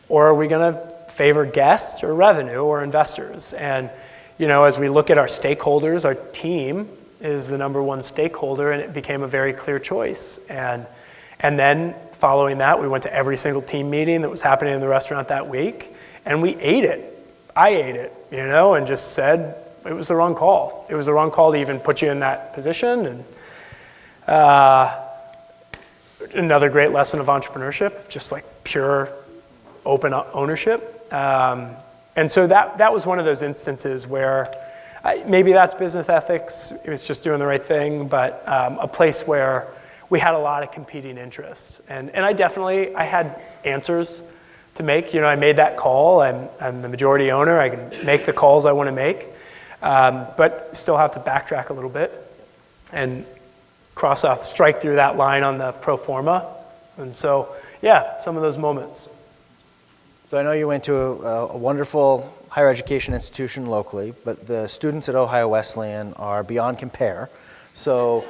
Or are we going to favor guests or revenue or investors? And as we look at our stakeholders, our team is the number one stakeholder, and it became a very clear choice. And then following that, we went to every single team meeting that was happening in the restaurant that week. And we ate it. I ate it, and just said, it was the wrong call. It was the wrong call to even put you in that position. And another great lesson of entrepreneurship, just like pure open ownership. And so that was one of those instances where maybe that's business ethics, it was just doing the right thing, but a place where we had a lot of competing interests. And I had answers to make. I made that call. I'm the majority owner. I can make the calls I want to make, but still have to backtrack a little bit and strike through that line on the pro forma. And so, yeah, some of those moments. So I know you went to a wonderful higher education institution locally, but the students at Ohio Wesleyan are beyond compare. So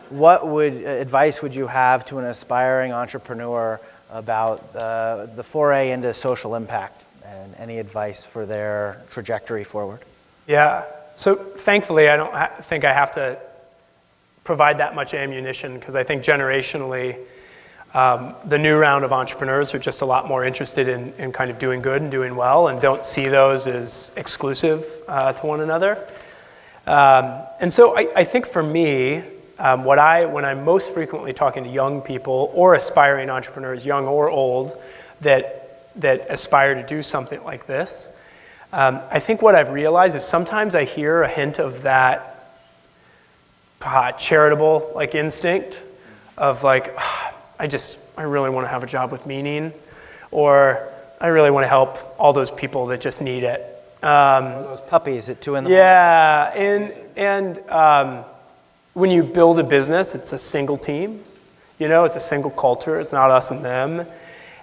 what advice would you have to an aspiring entrepreneur about the foray into social impact, and any advice for their trajectory forward? Yeah, so thankfully I don't think I have to provide that much ammunition, because I think generationally the new round of entrepreneurs are just a lot more interested in kind of doing good and doing well, and don't see those as exclusive to one another. And so I think for me, when I'm most frequently talking to young people or aspiring entrepreneurs, young or old, that aspire to do something like this, I think what I've realized is sometimes I hear a hint of that charitable instinct of I really want to have a job with meaning, or I really want to help all those people that just need it. Those puppies at 2 in the morning. Yeah, and when you build a business, it's a single team. It's a single culture. It's not us and them.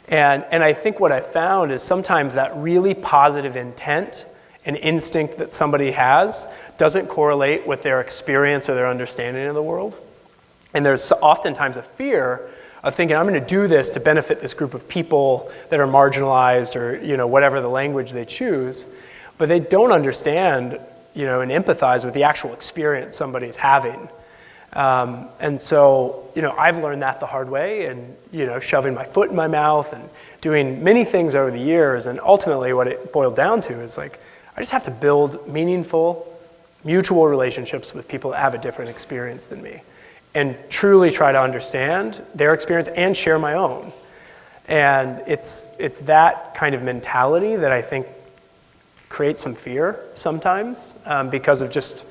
And I think what I found is sometimes that really positive intent and instinct that somebody has doesn't correlate with their experience or their understanding of the world. And there's oftentimes a fear of thinking, I'm going to do this to benefit this group of people that are marginalized, or whatever the language they choose, but they don't understand and empathize with the actual experience somebody's having. And so I've learned that the hard way, and shoving my foot in my mouth and doing many things over the years, and ultimately what it boiled down to is I just have to build meaningful, mutual relationships with people that have a different experience than me, and truly try to understand their experience and share my own. And it's that kind of mentality that I think creates some fear sometimes, because of just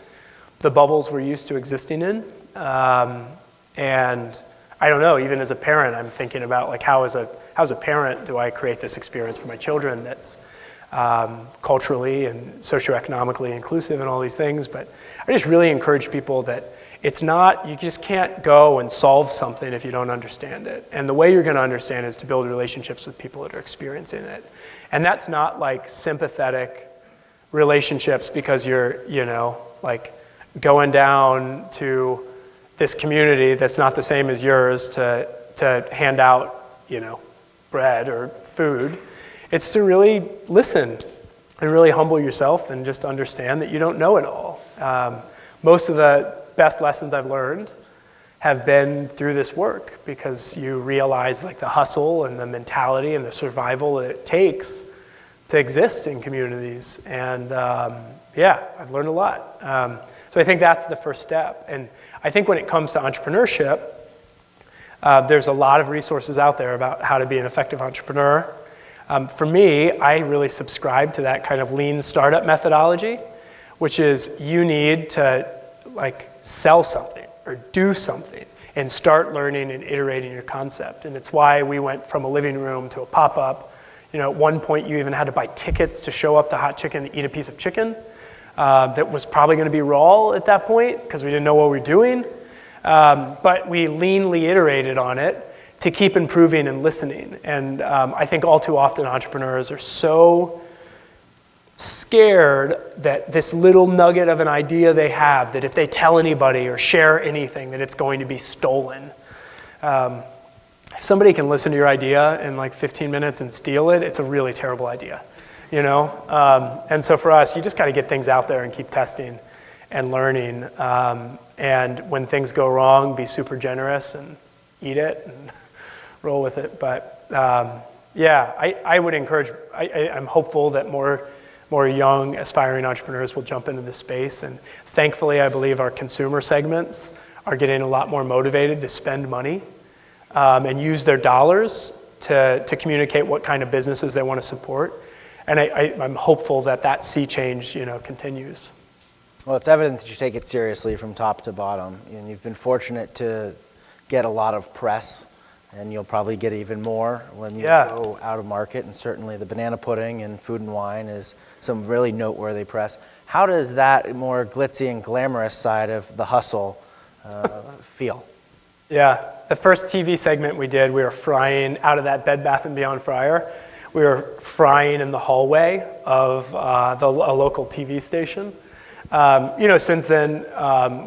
the bubbles we're used to existing in. And I don't know, even as a parent, I'm thinking about how as a parent do I create this experience for my children that's culturally and socioeconomically inclusive and all these things. But I just really encourage people that you just can't go and solve something if you don't understand it. And the way you're going to understand it is to build relationships with people that are experiencing it. And that's not sympathetic relationships because you're, going down to this community that's not the same as yours to hand out, bread or food. It's to really listen and really humble yourself and just understand that you don't know it all. Most of the best lessons I've learned have been through this work, because you realize the hustle and the mentality and the survival that it takes to exist in communities. And I've learned a lot. So I think that's the first step. And I think when it comes to entrepreneurship, there's a lot of resources out there about how to be an effective entrepreneur. For me, I really subscribe to that kind of lean startup methodology, which is you need to sell something or do something and start learning and iterating your concept. And it's why we went from a living room to a pop-up. At one point you even had to buy tickets to show up to Hot Chicken and eat a piece of chicken that was probably going to be raw at that point because we didn't know what we were doing. But we leanly iterated on it to keep improving and listening. And I think all too often entrepreneurs are so scared that this little nugget of an idea they have, that if they tell anybody or share anything, that it's going to be stolen. If somebody can listen to your idea in 15 minutes and steal it, it's a really terrible idea, And so for us, you just got to get things out there and keep testing and learning. And when things go wrong, be super generous and eat it and roll with it. But I would encourage, I'm hopeful that more more young, aspiring entrepreneurs will jump into this space. And thankfully, I believe our consumer segments are getting a lot more motivated to spend money and use their dollars to communicate what kind of businesses they want to support. And I'm hopeful that that sea change, continues. Well, it's evident that you take it seriously from top to bottom, and you've been fortunate to get a lot of press, and you'll probably get even more when you go out of market, and certainly the banana pudding and Food and Wine is some really noteworthy press. How does that more glitzy and glamorous side of the hustle feel? Yeah, the first TV segment we did, we were frying out of that Bed Bath & Beyond fryer. We were frying in the hallway of a local TV station. Since then,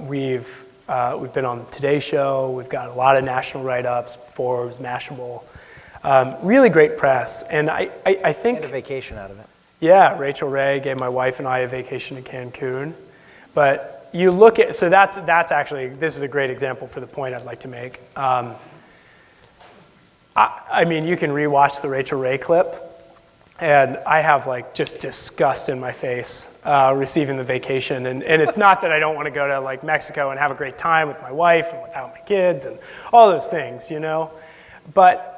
we've been on the Today Show. We've got a lot of national write-ups, Forbes, Mashable. Really great press. And I think... Get a vacation out of it. Yeah, Rachel Ray gave my wife and I a vacation to Cancun. But you look at... So that's actually... This is a great example for the point I'd like to make. I mean, you can rewatch the Rachel Ray clip, and I have just disgust in my face receiving the vacation. And it's not that I don't want to go to Mexico and have a great time with my wife and without my kids and all those things, But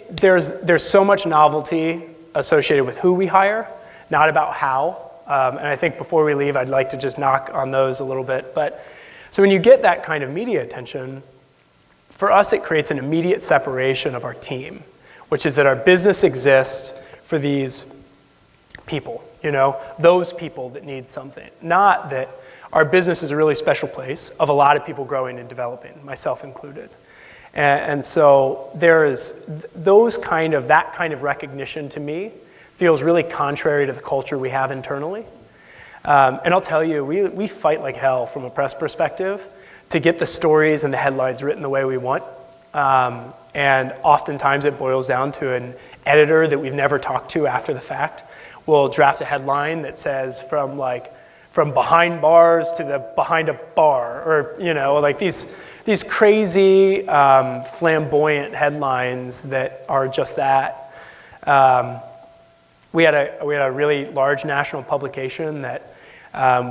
there's so much novelty associated with who we hire, not about how. And I think before we leave, I'd like to just knock on those a little bit. But so when you get that kind of media attention, for us, it creates an immediate separation of our team, which is that our business exists for these people, those people that need something. Not that our business is a really special place of a lot of people growing and developing, myself included. And so there is that kind of recognition to me feels really contrary to the culture we have internally. And I'll tell you, we fight like hell from a press perspective to get the stories and the headlines written the way we want. And oftentimes it boils down to an editor that we've never talked to after the fact will draft a headline that says from behind bars to behind a bar, or these crazy flamboyant headlines that are just that. We had a really large national publication that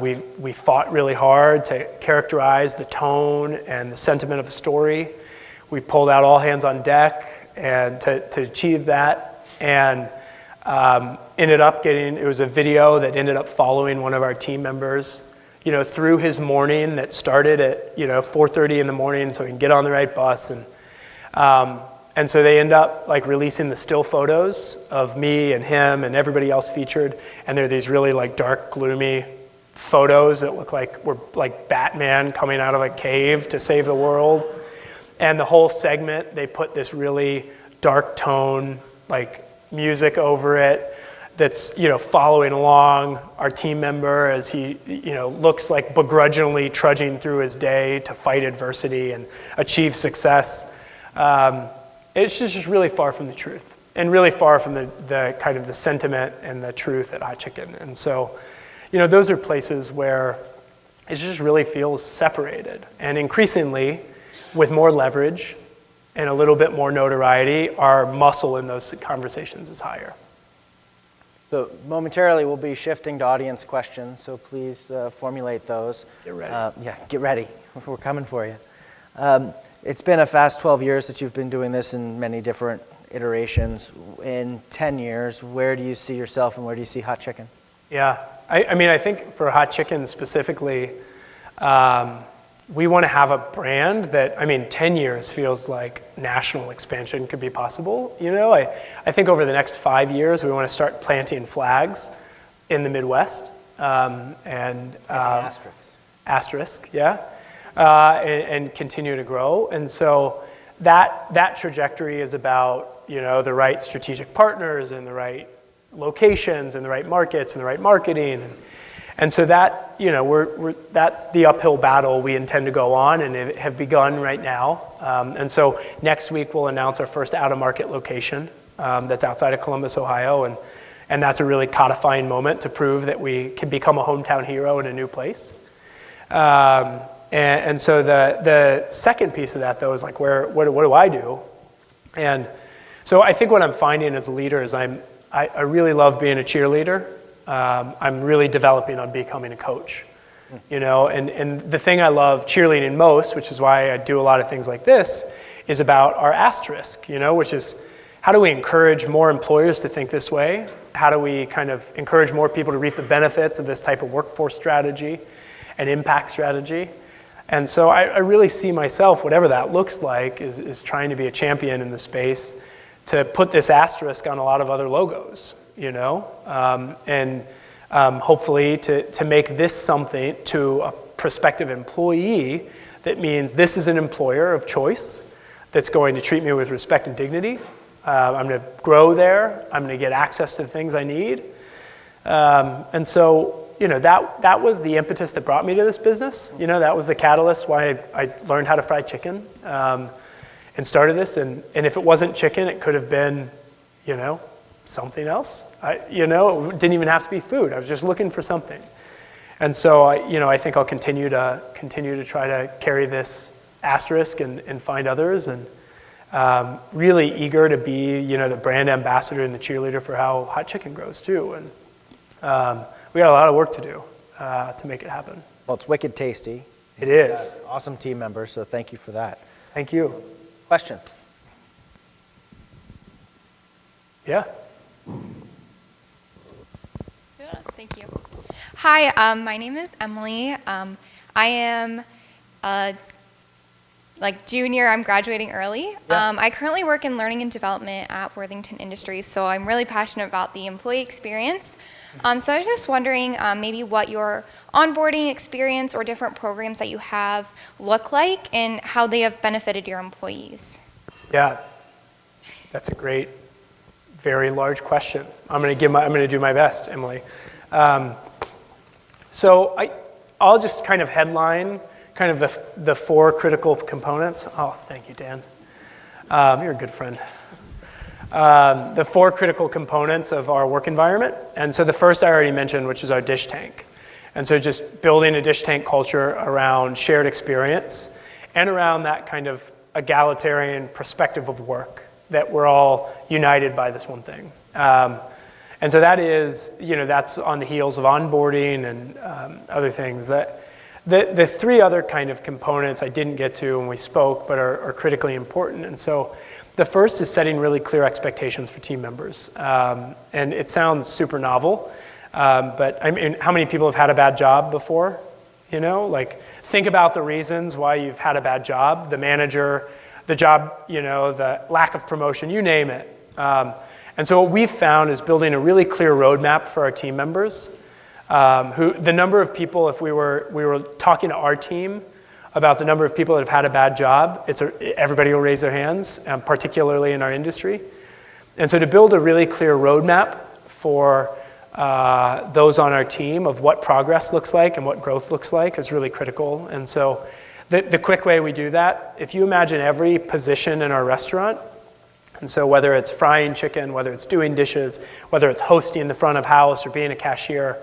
we fought really hard to characterize the tone and the sentiment of the story. We pulled out all hands on deck and to achieve that, and ended up it was a video that ended up following one of our team members, through his morning that started at 4:30 in the morning so he can get on the right bus, and so they end up releasing the still photos of me and him and everybody else featured, and they're these really dark, gloomy photos that look like we're like Batman coming out of a cave to save the world. And the whole segment, they put this really dark tone, music over it, that's following along our team member as he looks begrudgingly trudging through his day to fight adversity and achieve success. It's just really far from the truth, and really far from the kind of the sentiment and the truth at Hot Chicken. And so, those are places where it just really feels separated. And increasingly, with more leverage and a little bit more notoriety, our muscle in those conversations is higher. So momentarily we'll be shifting to audience questions, so please formulate those. Get ready. Get ready. We're coming for you. It's been a fast 12 years that you've been doing this in many different iterations. In 10 years, where do you see yourself and where do you see Hot Chicken? Yeah, I think for Hot Chicken specifically, we want to have a brand that, 10 years feels like national expansion could be possible. I think over the next 5 years, we want to start planting flags in the Midwest. Asterisk, yeah. And continue to grow. And so that trajectory is about, the right strategic partners and the right locations and the right markets and the right marketing. And so that, that's the uphill battle we intend to go on and have begun right now. And so next week we'll announce our first out-of-market location that's outside of Columbus, Ohio. And that's a really codifying moment to prove that we can become a hometown hero in a new place. And so the second piece of that, though, is what do I do? And so I think what I'm finding as a leader is I'm I really love being a cheerleader. I'm really developing on becoming a coach. And the thing I love cheerleading most, which is why I do a lot of things like this, is about our asterisk, which is how do we encourage more employers to think this way? How do we kind of encourage more people to reap the benefits of this type of workforce strategy and impact strategy? And so I really see myself, whatever that looks like, is trying to be a champion in the space to put this asterisk on a lot of other logos, and hopefully to make this something to a prospective employee that means this is an employer of choice that's going to treat me with respect and dignity. I'm going to grow there. I'm going to get access to the things I need. And so, that was the impetus that brought me to this business. That was the catalyst why I learned how to fry chicken and started this. And if it wasn't chicken, it could have been, something else. It didn't even have to be food. I was just looking for something. And so, I think I'll continue to try to carry this asterisk and find others, and really eager to be, the brand ambassador and the cheerleader for how hot chicken grows too. And we got a lot of work to do to make it happen. Well, it's wicked tasty. It is. Awesome team member, so thank you for that. Thank you. Questions? Yeah. Yeah, thank you. Hi, my name is Emily. I am junior. I'm graduating early. Yeah. I currently work in learning and development at Worthington Industries, so I'm really passionate about the employee experience. So I was just wondering maybe what your onboarding experience or different programs that you have look like and how they have benefited your employees. Yeah, that's a great, very large question. I'm going to do my best, Emily. So I'll just kind of headline kind of the four critical components. Oh, thank you, Dan. You're a good friend. The four critical components of our work environment. And so the first I already mentioned, which is our dish tank. And so just building a dish tank culture around shared experience and around that kind of egalitarian perspective of work, that we're all united by this one thing. And so that is, that's on the heels of onboarding and other things. That the three other kind of components I didn't get to when we spoke, but are critically important. And so the first is setting really clear expectations for team members. And it sounds super novel, but I mean, how many people have had a bad job before? Think about the reasons why you've had a bad job, the manager, the job, the lack of promotion, you name it. And so what we've found is building a really clear roadmap for our team members. The number of people, if we were talking to our team about the number of people that have had a bad job, everybody will raise their hands, particularly in our industry. And so to build a really clear roadmap for those on our team of what progress looks like and what growth looks like is really critical. And so the quick way we do that, if you imagine every position in our restaurant, and so whether it's frying chicken, whether it's doing dishes, whether it's hosting the front of house or being a cashier,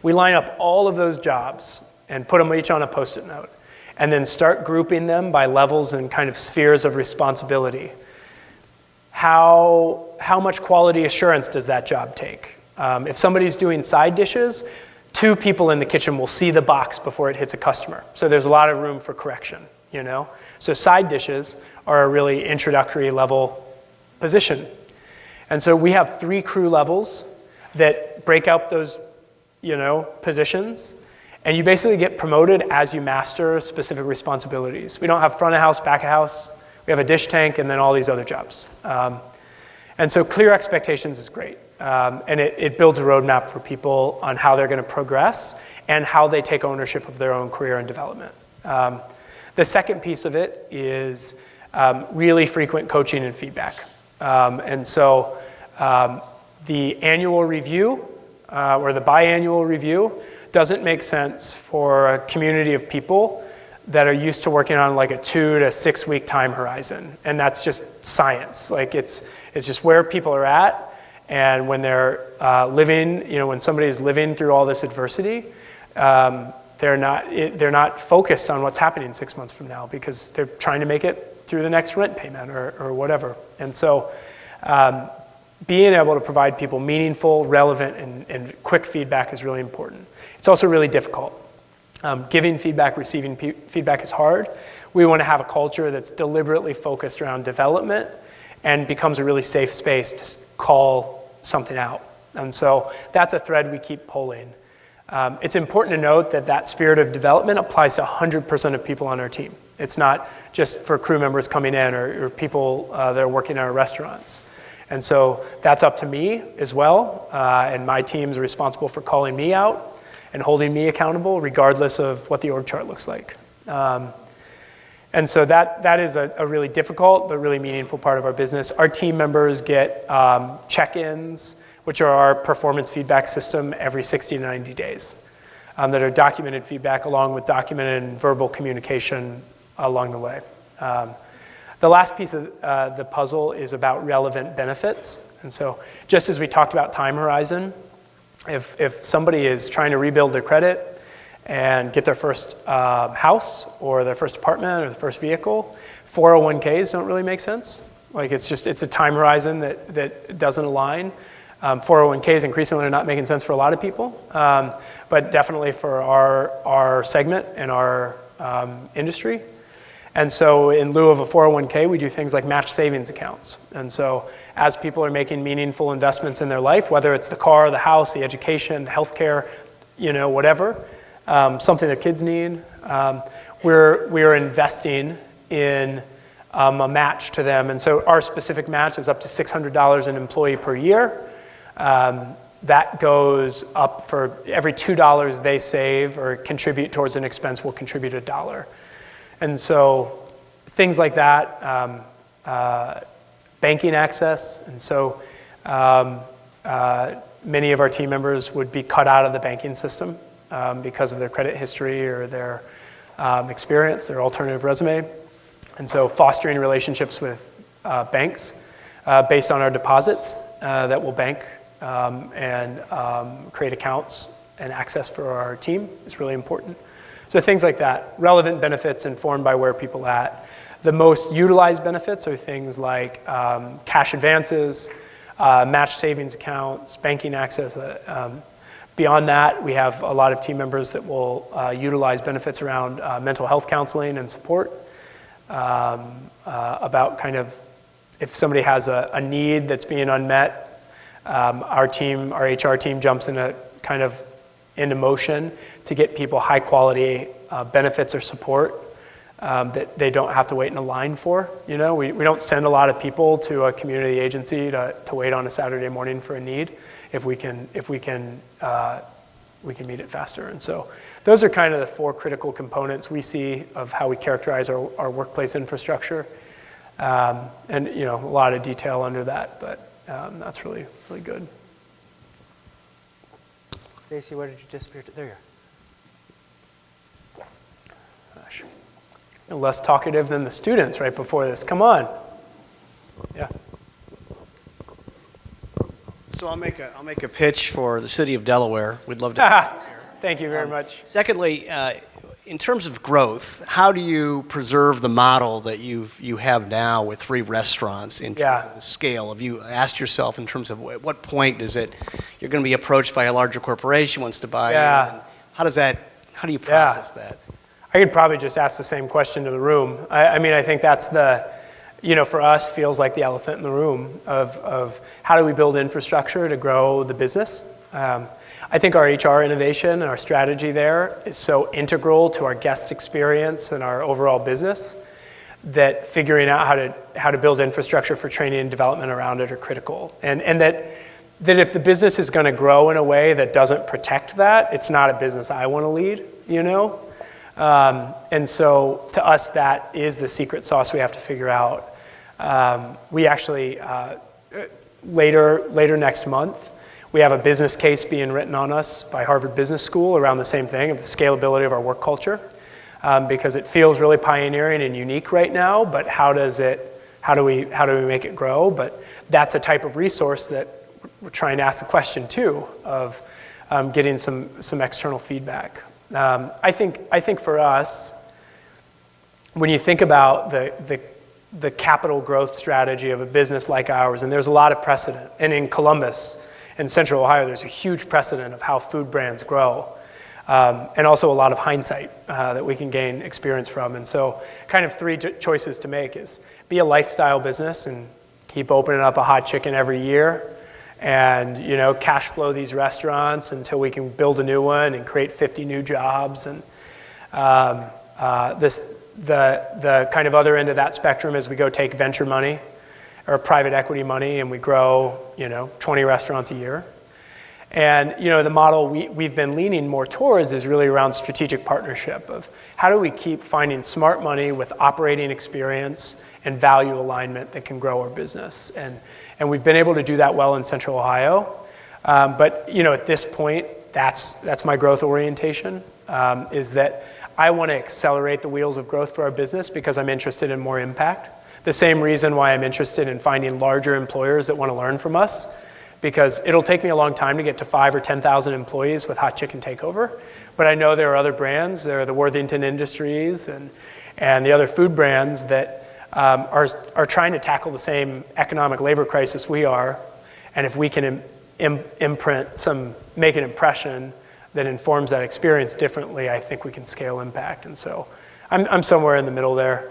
we line up all of those jobs and put them each on a Post-it note, and then start grouping them by levels and kind of spheres of responsibility. How much quality assurance does that job take? If somebody's doing side dishes, 2 people in the kitchen will see the box before it hits a customer. So there's a lot of room for correction, So side dishes are a really introductory level position. And so we have 3 crew levels that break out those, positions. And you basically get promoted as you master specific responsibilities. We don't have front of house, back of house. We have a dish tank and then all these other jobs. And so clear expectations is great. And it builds a roadmap for people on how they're going to progress and how they take ownership of their own career and development. The second piece of it is really frequent coaching and feedback. And so the annual review or the biannual review doesn't make sense for a community of people that are used to working on like a 2 to 6 week time horizon. And that's just science. It's just where people are at. And when they're living, when somebody is living through all this adversity, they're not focused on what's happening 6 months from now because they're trying to make it through the next rent payment or whatever. And so being able to provide people meaningful, relevant, and quick feedback is really important. It's also really difficult. Giving feedback, receiving feedback is hard. We want to have a culture that's deliberately focused around development and becomes a really safe space to call something out. And so that's a thread we keep pulling. It's important to note that that spirit of development applies to 100% of people on our team. It's not just for crew members coming in or people that are working in our restaurants. And so that's up to me as well, and my team's responsible for calling me out and holding me accountable regardless of what the org chart looks like. And so that is a really difficult but really meaningful part of our business. Our team members get check-ins, which are our performance feedback system every 60 to 90 days, that are documented feedback along with documented and verbal communication along the way. The last piece of the puzzle is about relevant benefits. And so just as we talked about time horizon, if somebody is trying to rebuild their credit and get their first house or their first apartment or the first vehicle, 401ks don't really make sense. Like it's a time horizon that doesn't align. 401ks increasingly are not making sense for a lot of people, but definitely for our segment and our industry. And so in lieu of a 401k, we do things like match savings accounts. And so as people are making meaningful investments in their life, whether it's the car, the house, the education, healthcare, whatever, something their kids need, we're investing in a match to them. And so our specific match is up to $600 an employee per year. That goes up for every $2 they save or contribute towards an expense will contribute $1. And so things like that, banking access. And so many of our team members would be cut out of the banking system because of their credit history or their experience, their alternative resume. And so fostering relationships with banks based on our deposits that will bank and create accounts and access for our team is really important. So things like that, relevant benefits informed by where people are at. The most utilized benefits are things like cash advances, match savings accounts, banking access. Beyond that, we have a lot of team members that will utilize benefits around mental health counseling and support, about kind of if somebody has a need that's being unmet, our HR team jumps into motion to get people high quality benefits or support that they don't have to wait in a line for. We don't send a lot of people to a community agency to wait on a Saturday morning for a need if we can meet it faster. And so those are kind of the four critical components we see of how we characterize our workplace infrastructure. And a lot of detail under that, but that's really, really good. Stacy, where did you disappear to? There you are. Gosh. You're less talkative than the students right before this. Come on. Yeah. So I'll make a pitch for the city of Delaware. We'd love to have you here. Thank you very much. Secondly, in terms of growth, how do you preserve the model that you have now with 3 restaurants in terms of the scale? Have you asked yourself in terms of at what point is it you're going to be approached by a larger corporation wants to buy you? And how do you process that? I could probably just ask the same question to the room. I think that's for us feels like the elephant in the room of how do we build infrastructure to grow the business. I think our HR innovation and our strategy there is so integral to our guest experience and our overall business that figuring out how to build infrastructure for training and development around it are critical. And that if the business is going to grow in a way that doesn't protect that, it's not a business I want to lead, And so to us, that is the secret sauce we have to figure out. We actually, later next month, we have a business case being written on us by Harvard Business School around the same thing, of the scalability of our work culture, because it feels really pioneering and unique right now, but how do we make it grow? But that's a type of resource that we're trying to ask the question too, of getting some external feedback. I think for us, when you think about the the capital growth strategy of a business like ours, and there's a lot of precedent. And in Columbus and Central Ohio, there's a huge precedent of how food brands grow, and also a lot of hindsight that we can gain experience from. And so kind of three choices to make is be a lifestyle business and keep opening up a hot chicken every year, and cash flow these restaurants until we can build a new one and create 50 new jobs. And the kind of other end of that spectrum is we go take venture money or private equity money and we grow 20 restaurants a year. And the model we've been leaning more towards is really around strategic partnership of how do we keep finding smart money with operating experience and value alignment that can grow our business. And we've been able to do that well in Central Ohio. But at this point, that's my growth orientation, is that I want to accelerate the wheels of growth for our business because I'm interested in more impact. The same reason why I'm interested in finding larger employers that want to learn from us, because it'll take me a long time to get to 5,000 or 10,000 employees with Hot Chicken Takeover. But I know there are other brands, there are the Worthington Industries and the other food brands that are trying to tackle the same economic labor crisis we are. And if we can make an impression that informs that experience differently, I think we can scale impact. And so I'm somewhere in the middle there.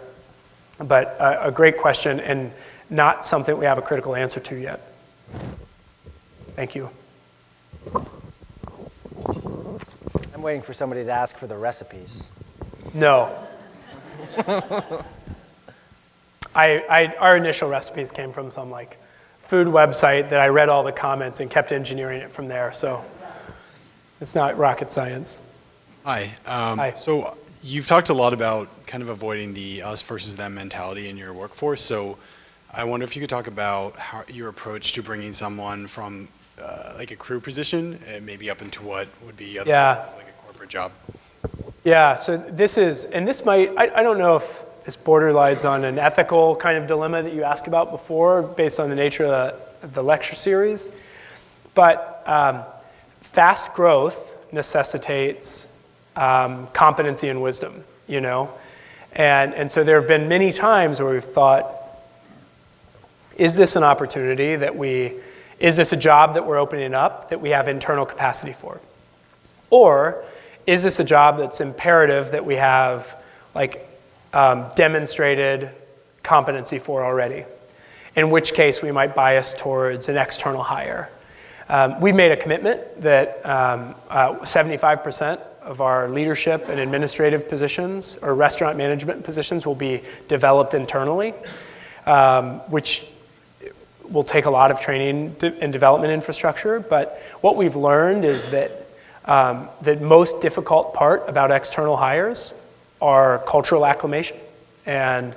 But a great question and not something we have a critical answer to yet. Thank you. I'm waiting for somebody to ask for the recipes. No. Our initial recipes came from some food website that I read all the comments and kept engineering it from there. So it's not rocket science. Hi. Hi. So you've talked a lot about kind of avoiding the us versus them mentality in your workforce. So I wonder if you could talk about how your approach to bringing someone from a crew position and maybe up into what would be like a corporate job. Yeah, so this might, I don't know if this borderlines on an ethical kind of dilemma that you asked about before based on the nature of the lecture series, but fast growth necessitates competency and wisdom, and so there have been many times where we've thought, is this an opportunity is this a job that we're opening up that we have internal capacity for? Or is this a job that's imperative that we have demonstrated competency for already? In which case we might bias towards an external hire. We've made a commitment that 75% of our leadership and administrative positions or restaurant management positions will be developed internally, which will take a lot of training and development infrastructure. But what we've learned is that the most difficult part about external hires are cultural acclimation and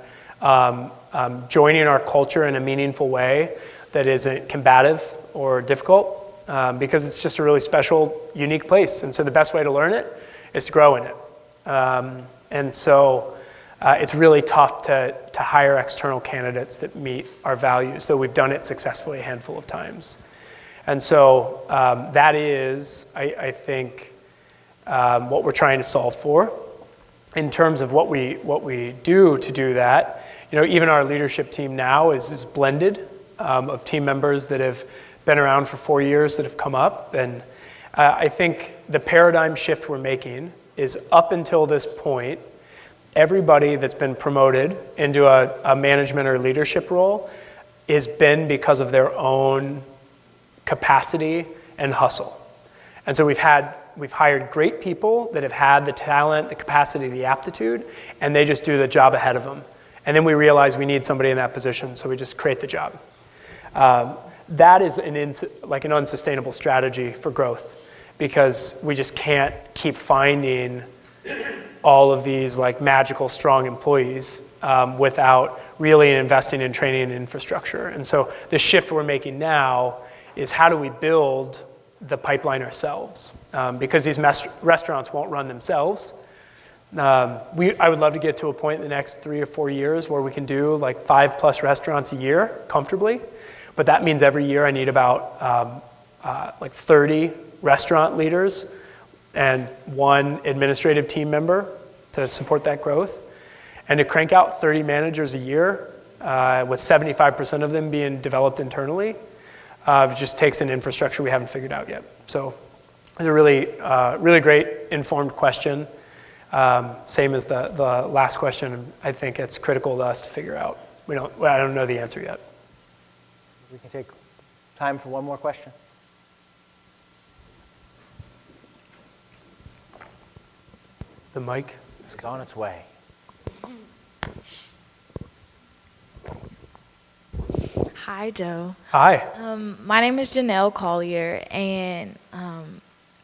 joining our culture in a meaningful way that isn't combative or difficult, because it's just a really special, unique place. And so the best way to learn it is to grow in it. And so it's really tough to hire external candidates that meet our values, though we've done it successfully a handful of times. And so that is, I think, what we're trying to solve for. In terms of what we do to do that, even our leadership team now is blended of team members that have been around for 4 years that have come up. And I think the paradigm shift we're making is up until this point, everybody that's been promoted into a management or leadership role has been because of their own capacity and hustle. And so we've hired great people that have had the talent, the capacity, the aptitude, and they just do the job ahead of them. And then we realize we need somebody in that position, so we just create the job. That is an unsustainable strategy for growth, because we just can't keep finding all of these magical, strong employees without really investing in training and infrastructure. And so the shift we're making now is how do we build the pipeline ourselves? Because these restaurants won't run themselves. I would love to get to a point in the next 3 or 4 years where we can do 5+ restaurants a year comfortably. But that means every year I need about 30 restaurant leaders and 1 administrative team member to support that growth. And to crank out 30 managers a year with 75% of them being developed internally. It just takes an infrastructure we haven't figured out yet. So it's a really great informed question. Same as the last question. I think it's critical to us to figure out. I don't know the answer yet. We can take time for one more question. The mic. It's on its way. Hi, Joe. Hi. My name is Janelle Collier, and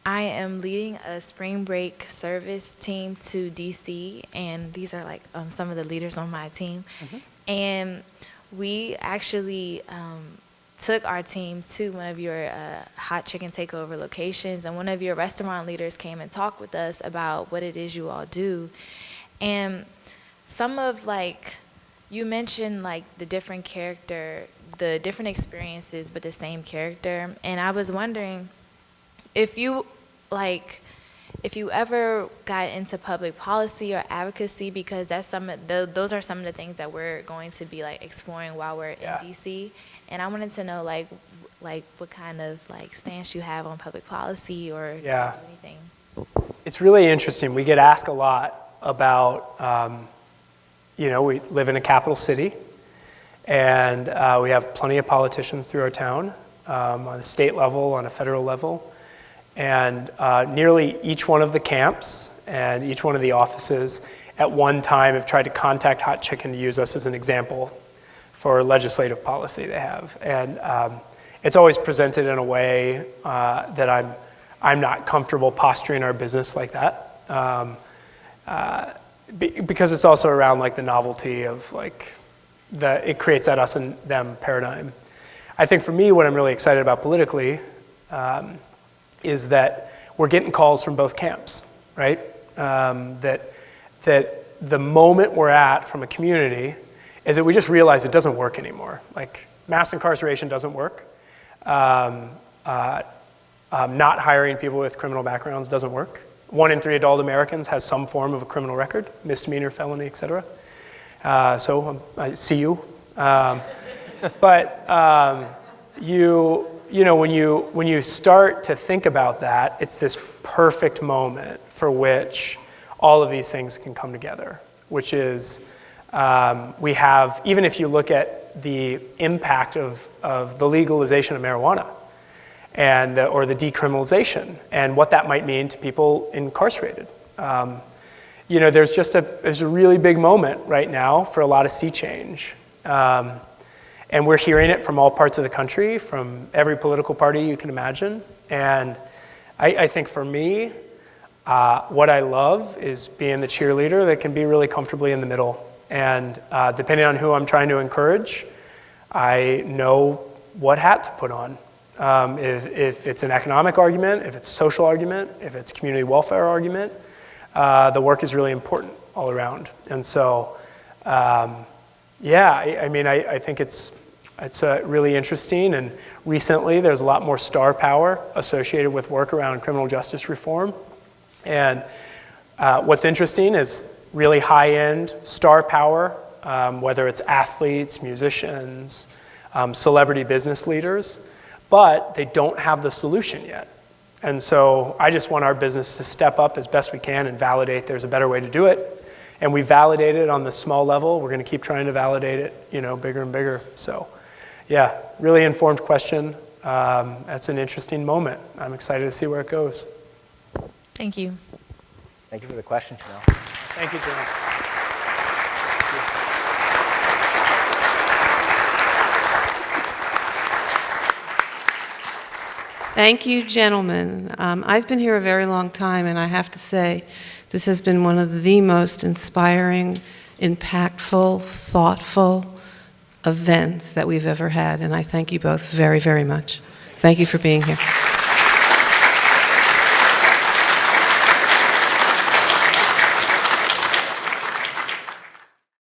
I am leading a spring break service team to DC, and these are like some of the leaders on my team. And we actually took our team to one of your hot chicken takeover locations, and one of your restaurant leaders came and talked with us about what it is you all do. And some of you mentioned the different the different experiences, but the same character. And I was wondering if you ever got into public policy or advocacy, because that's those are some of the things that we're going to be exploring while we're in DC. And I wanted to know what kind of stance you have on public policy or anything. It's really interesting. We get asked a lot about, we live in a capital city, and we have plenty of politicians through our town on a state level, on a federal level. And nearly each one of the camps and each one of the offices at one time have tried to contact Hot Chicken to use us as an example for legislative policy they have. And it's always presented in a way that I'm not comfortable posturing our business like that. Because it's also around the novelty of it creates that us and them paradigm. I think for me, what I'm really excited about politically is that we're getting calls from both camps, right? That the moment we're at from a community is that we just realize it doesn't work anymore. Mass incarceration doesn't work. Not hiring people with criminal backgrounds doesn't work. 1 in 3 adult Americans has some form of a criminal record, misdemeanor, felony, et cetera. So I see you. But when you start to think about that, it's this perfect moment for which all of these things can come together, which is we have, even if you look at the impact of the legalization of marijuana and or the decriminalization and what that might mean to people incarcerated. There's a really big moment right now for a lot of sea change. And we're hearing it from all parts of the country, from every political party you can imagine. And I think for me, what I love is being the cheerleader that can be really comfortably in the middle. And depending on who I'm trying to encourage, I know what hat to put on. If it's an economic argument, if it's a social argument, if it's a community welfare argument, the work is really important all around. And so, I think it's really interesting. And recently, there's a lot more star power associated with work around criminal justice reform. And what's interesting is really high-end star power, whether it's athletes, musicians, celebrity business leaders, but they don't have the solution yet. And so I just want our business to step up as best we can and validate there's a better way to do it. And we validate it on the small level. We're going to keep trying to validate it, bigger and bigger. So, yeah, really informed question. That's an interesting moment. I'm excited to see where it goes. Thank you. Thank you for the question, Janelle. Thank you, Janelle. Thank you, gentlemen. I've been here a very long time, and I have to say, this has been one of the most inspiring, impactful, thoughtful events that we've ever had, and I thank you both very, very much. Thank you for being here.